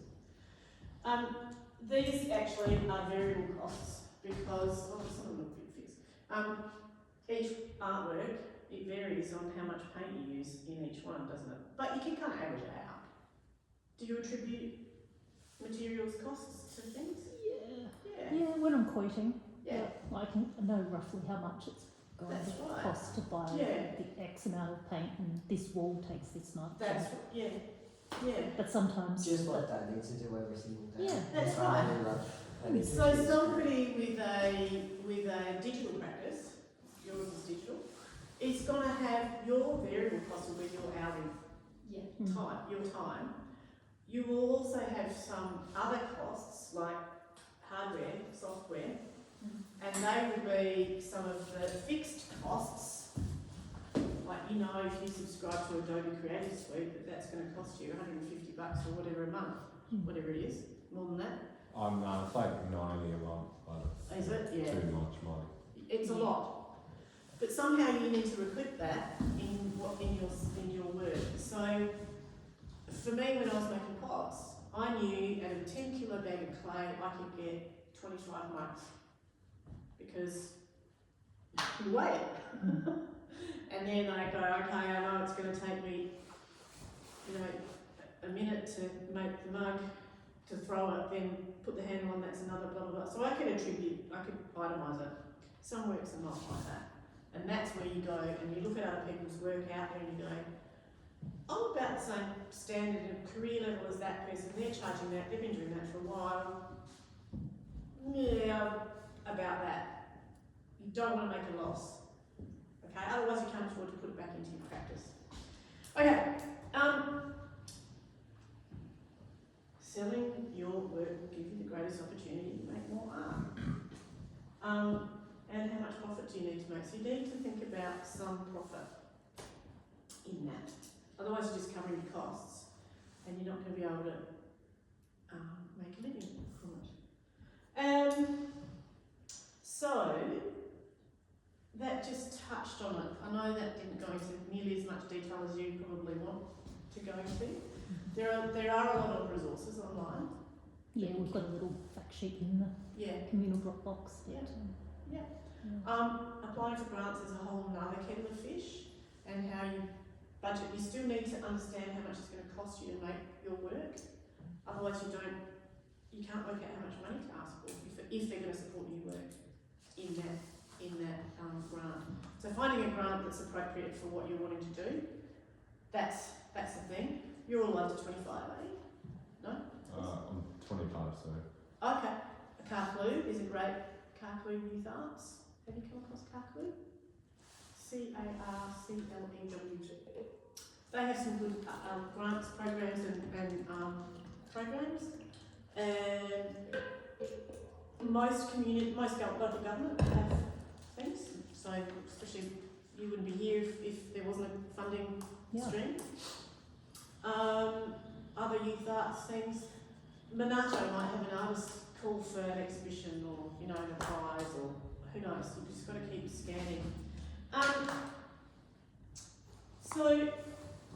These actually are variable costs because some of them are a bit fixed. Each artwork, it varies on how much paint you use in each one, doesn't it? But you can kind of average it out. Do you attribute materials costs to things? Yeah, when I'm quoting, Yeah. I can know roughly how much it's going That's to right. cost to buy Yeah. the X amount of paint, and this wall takes this much. That's yeah. But sometimes, Just what Dad needs to do every single day. Yeah. That's Can't right. really rush. And it's So just- somebody with a digital practice, yours is digital, is going to have your variable cost will be your hourly Yeah. time, your time. You will also have some other costs like hardware, software, and they will be some of the fixed costs. Like if you subscribe to Adobe Creative Suite, that's going to cost you $150 or whatever a month, whatever it is, more than that. It's like 90 a month, but Is it? Yeah. too much money. It's a lot, but somehow you need to recoup that in your work. So, for me, when I was making pots, I knew out of a 10-kilo bag of clay, I could get 25 mugs because you weigh it. And then I go, okay, I know it's going to take me, a minute to make the mug, to throw it, then put the handle on, that's another blah, blah, blah. So I could itemise it. Some works are not like that. And that's where you go and you look at other people's work out there and you go, I'm about the same standard and career level as that person, they're charging that, they've been doing that for a while. Yeah, about that. You don't want to make a loss. Okay, otherwise you can't afford to put it back into your practice. Okay, selling your work will give you the greatest opportunity to make more art. And how much profit do you need to make? So you need to think about some profit in that. Otherwise you're just covering your costs and you're not going to be able to make a living from it. So that just touched on it. I know that didn't go into nearly as much detail as you probably want to go into. There are a lot of resources online. yeah, we've got a little fact sheet in the Yeah. communal Dropbox. That, Yeah. Applying for grants is a whole nother kettle of fish, and how you budget. You still need to understand how much it's going to cost you to make your work. Otherwise, you can't work out how much money to ask for if they're going to support your work in that grant. So finding a grant that's appropriate for what you're wanting to do, that's the thing. You're all up to 25, are you? No? I'm 25, so Okay. Carclew is a great Carclew Youth Arts. Have you come across Carclew? CARCLEW. they have some good grants, programs, and programs, and most local government have things. So especially you wouldn't be here if there wasn't a funding Yeah. stream. Other youth arts things. Monato might have an artist call for an exhibition, or a prize, or who knows. You've just got to keep scanning. So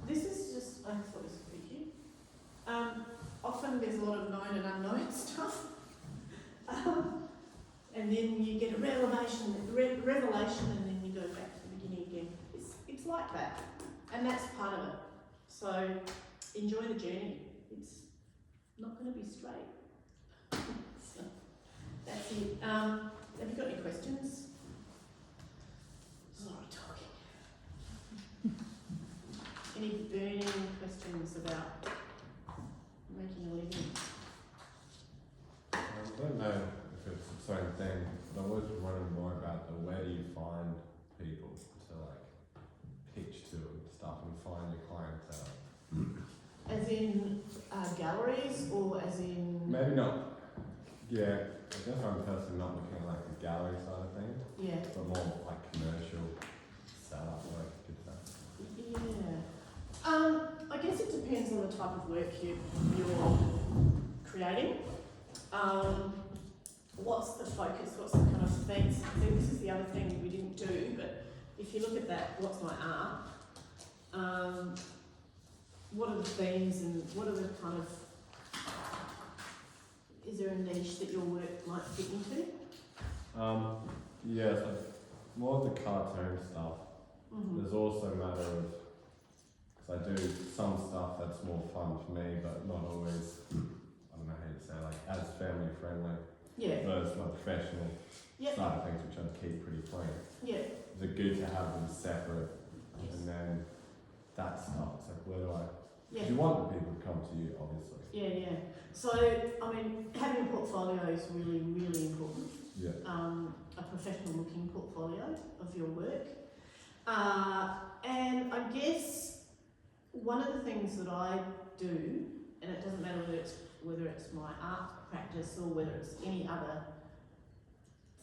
this is just, I thought this was pretty cute. Often there's a lot of known and unknown stuff. And then you get a revelation, and then you go back to the beginning again. It's like that, and that's part of it. So enjoy the journey. It's not going to be straight. So that's it. Have you got any questions? There's a lot of talking. Any burning questions about making a living? I don't know if it's the same thing, but I was wondering more about where do you find people to like pitch to and stuff and find your clientele? As in galleries, or as in? Maybe not. Yeah, I guess I'm personally not looking at like the gallery side of things, Yeah. but more like commercial setup work, you could say. Yeah. I guess it depends on the type of work you're creating. What's the focus? What's the kind of themes? I think this is the other thing we didn't do, but if you look at that, what's my art? What are the themes, and what are the kind of, is there a niche that your work might fit into? Yeah, so more of the cartoon stuff. Mm-hmm. There's also a matter of, because I do some stuff that's more fun for me, but not always, I don't know how to say, like as family friendly. Yeah. Versus my professional Yep. side of things, which I keep pretty clean. Yeah. Is it good to have them separate? Yes. And then that stuff, it's like, where do I, Yeah. you want the people to come to you, obviously. Yeah. So, I mean, having a portfolio is really, really important. Yeah. A professional looking portfolio of your work. And I guess one of the things that I do, and it doesn't matter whether it's my art practice or whether it's any other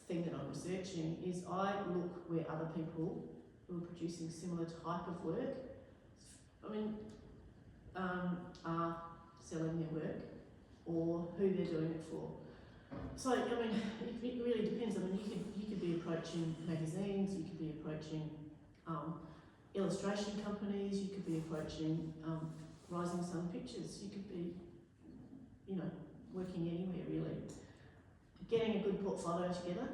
thing that I'm researching, is I look where other people who are producing similar type of work, are selling their work, or who they're doing it for. So, I mean, it really depends. I mean, you could be approaching magazines, you could be approaching illustration companies, you could be approaching Rising Sun Pictures, you could be, working anywhere really. Getting a good portfolio together,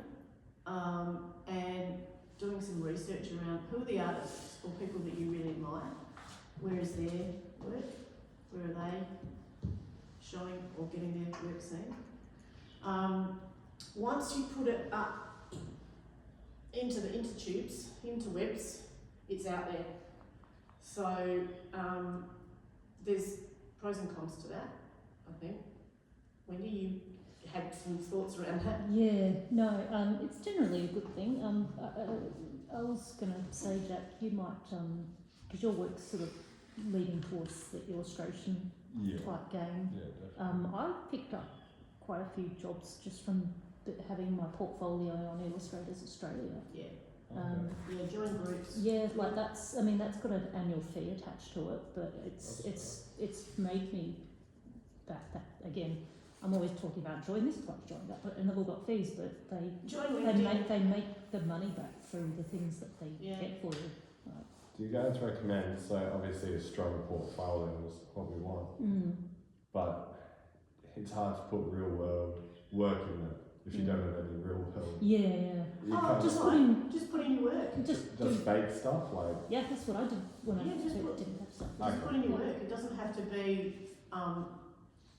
and doing some research around who are the artists or people that you really admire, where is their work, where are they showing or getting their work seen. Once you put it up into the intertubes, interwebs, it's out there. So there's pros and cons to that, I think. Wendy, you had some thoughts around that? Yeah, no, it's generally a good thing. I was going to say, Jack, you might, because your work's sort of leading towards the illustration type game. Yeah, definitely. I picked up quite a few jobs just from having my portfolio on Illustrators Australia. Yeah. Okay. Join groups. Yeah, like that's got an annual fee attached to it, but it's made me that again. I'm always talking about join this club, join that, but and they've all got fees, but they make the money back through the things that they get for you. Right. Do you guys recommend, so obviously a strong portfolio is what we want, but it's hard to put real world work in it if you don't have any real world. Yeah. You can't just put in your work. just fake stuff like. Yeah, that's what I did when I just didn't put- have stuff. Just put in your work. It doesn't have to be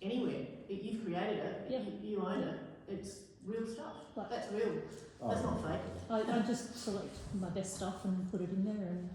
anywhere. You've created it. Yeah. You own it. It's real stuff. Like- That's real. That's not fake. I just select my best stuff and put it in there and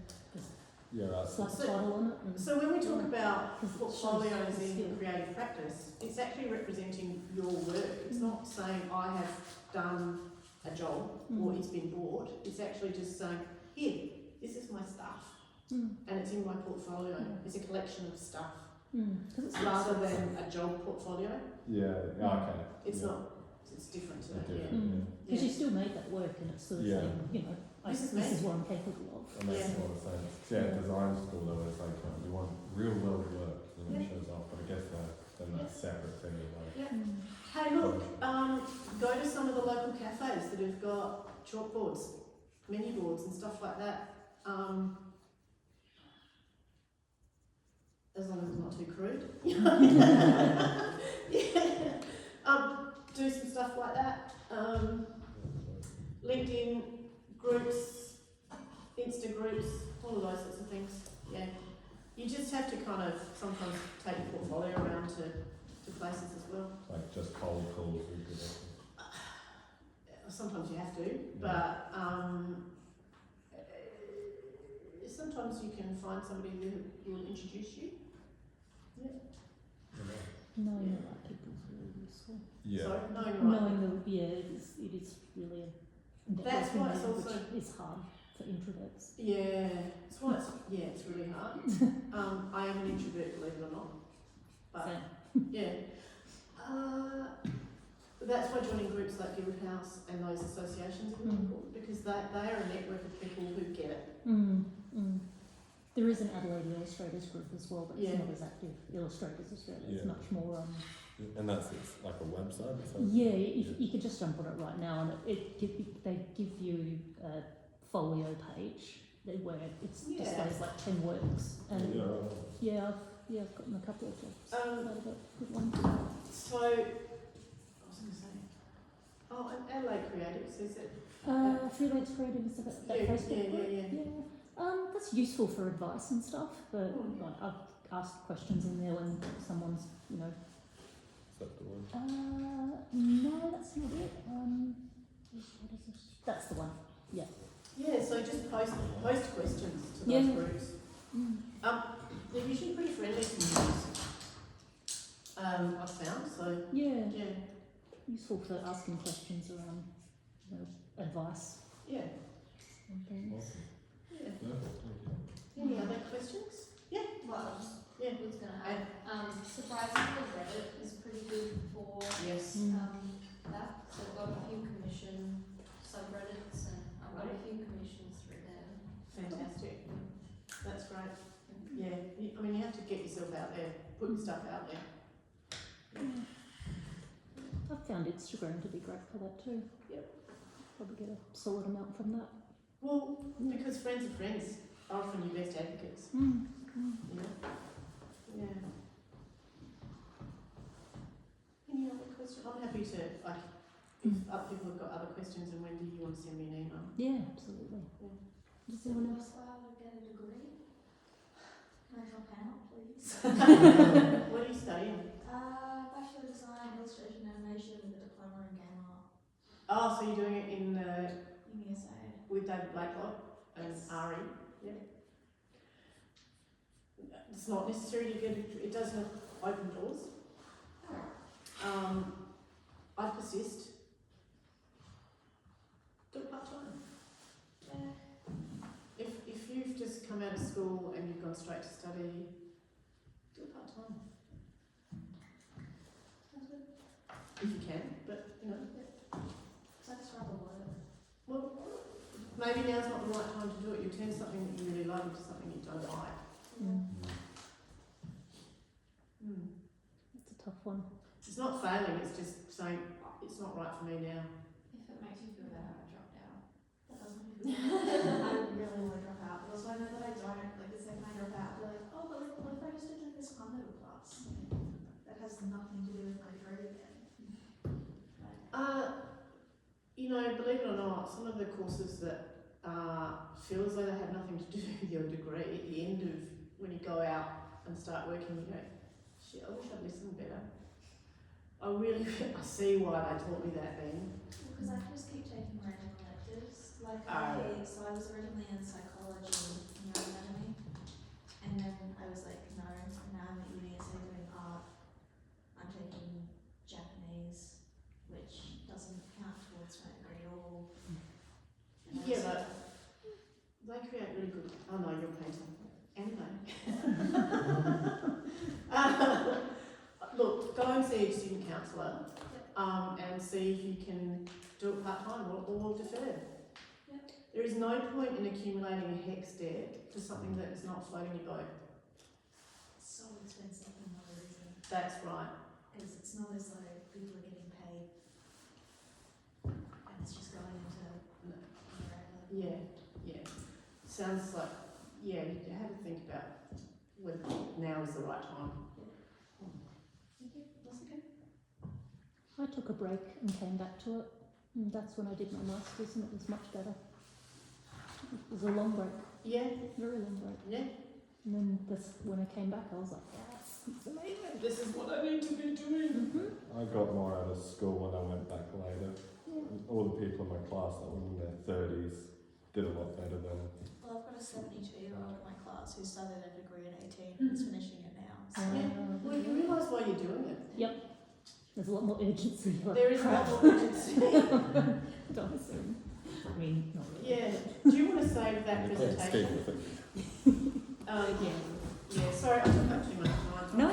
Yeah, right. slap a So- title on it. And So when we talk about 'cause it shows portfolios the skill. in creative practice, it's actually representing your work. It's not saying I have done a job or it's been bought. It's actually just saying, here, this is my stuff. And and it's in my portfolio. It's a collection of stuff Because it's rather than a job portfolio. Yeah, okay. It's yeah. not. It's different to that. Different, Yeah. Because you still made that work, and it's sort of Yeah. saying, you know, This is this is me. what I'm capable of. That makes Yeah. a lot of sense. Yeah, Yeah. design school though is like you want real world work, you know, Yeah. shows off. But I guess then that's separate thing. Like, Hey, look. Go to some of the local cafes that have got chalkboards, menu boards, and stuff like that. As long as it's not too crude. Yeah. Do some stuff like that. LinkedIn groups, Insta groups, all of those sorts of things. Yeah. You just have to kind of sometimes take your portfolio around to places as well. like just cold calls would be good. Sometimes you have to, but sometimes you can find somebody who will introduce you. Knowing the right people is really useful. Yeah. So knowing the right. Knowing the, it is really a That's why it's networking also- which is hard for introverts. Yeah, it's why it's really hard. I am an introvert, believe it or not. But So, yeah. But that's why joining groups like Guildhouse and those associations are really important, because they are a network of people who get it. There is an Adelaide Illustrators group as well, but Yeah. it's not as active. Illustrators Australia is Yeah. much more. And it's like a website. So Yeah, you could just jump on it right now, and they give you a folio page where it's Yeah. displays like 10 works, and yeah. I've gotten a couple of jobs Um, out of it. Good one. So, I was going to say, and Adelaide Creatives, is it? Freelance creative and stuff. That Yeah, Facebook group. yeah. That's useful for advice and stuff, but Mm. like, I've asked questions in there when someone's, you know, Is that the one? no, that's not it. What is this? That's the one. Yeah, so just post questions to those Yeah. groups. They're usually pretty friendly to use. I've found, so Yeah, yeah. useful for asking questions around, you know, advice Yeah. and things. Awesome. Yeah. Perfect. Thank you. Any other questions? Well, Yeah. I was going to add, surprisingly Reddit is pretty good for Yes. that. So I've got a few commission subreddits and I've got a few commissions through there. Fantastic. That's great. Yeah. I mean, you have to get yourself out there, put your stuff out there. I've found Instagram to be great for that too. Yep. Probably get a solid amount from that. Well, because friends of friends are often your best advocates. Yeah. Yeah. Any other questions? I'm happy to, like, if other people have got other questions, and Wendy, you want to send me an email? Yeah, absolutely. Yeah. Does anyone else? allowed to get a degree? Can I drop out, please? What are you studying? Bachelor of Design, Illustration and Animation with a diploma in game art. Oh, so you're doing it in UniSA. with David Blakelock and Yes. Ari? Yeah. It's not necessary to get it does have open doors. I persist. Do it part time. Yeah. If you've just come out of school and you've gone straight to study, do it part time. Sounds good. If you can, but you know. So I just rather work. Well, maybe now's not the right time to do it. You turn something that you really love into something you don't like. That's a tough one. It's not failing, it's just saying, it's not right for me now. If it makes you feel better, I dropped out. That doesn't make me I really want to drop out. But also I know that I don't. Like the second I drop out, they're like, oh, but like, what if I just did like this carnival class? That has nothing to do with my degree again. You know, believe it or not, some of the courses that feel as though they have nothing to do with your degree, at the end of when you go out and start working, you go, shit, I wish I'd listened better. I see why they taught me that then. Because I just keep taking random electives. Like so I was originally in psychology and neuroanatomy, and then I was like, no, now I'm at UniSA doing art. I'm taking Japanese, which doesn't count towards my degree at all. And I Yeah, was but they create really good. Oh no, you're painting. Anyway. Look, go and see a student counsellor and see if you can do it part-time or defer. Yep. There is no point in accumulating a HECS debt for something that is not floating your boat. It's so expensive for no reason. That's right. Because it's not as though people are getting paid and it's just going into wherever. Yeah. Sounds like, yeah, you have to think about whether now is the right time. Thank you. That's okay. I took a break and came back to it, and that's when I did my masters, and it was much better. It was a long break, Yeah, very long break. yeah. And then when I came back, I was like, yes, it's amazing. This is what I need to be doing. Mm-hmm. I got more out of school when I went back later. Yeah. All the people in my class that were in their 30s did a lot better than. Well, I've got a 72-year-old in my class who started a degree at 18 and is finishing it now. So. Well, you realise why you're doing it. There's a lot more urgency. Like, There is a crap. lot more urgency. Don't assume. I mean, not really. Yeah. Do you want to save that Steve presentation? with it. Yeah. Sorry, I took up too much time. No,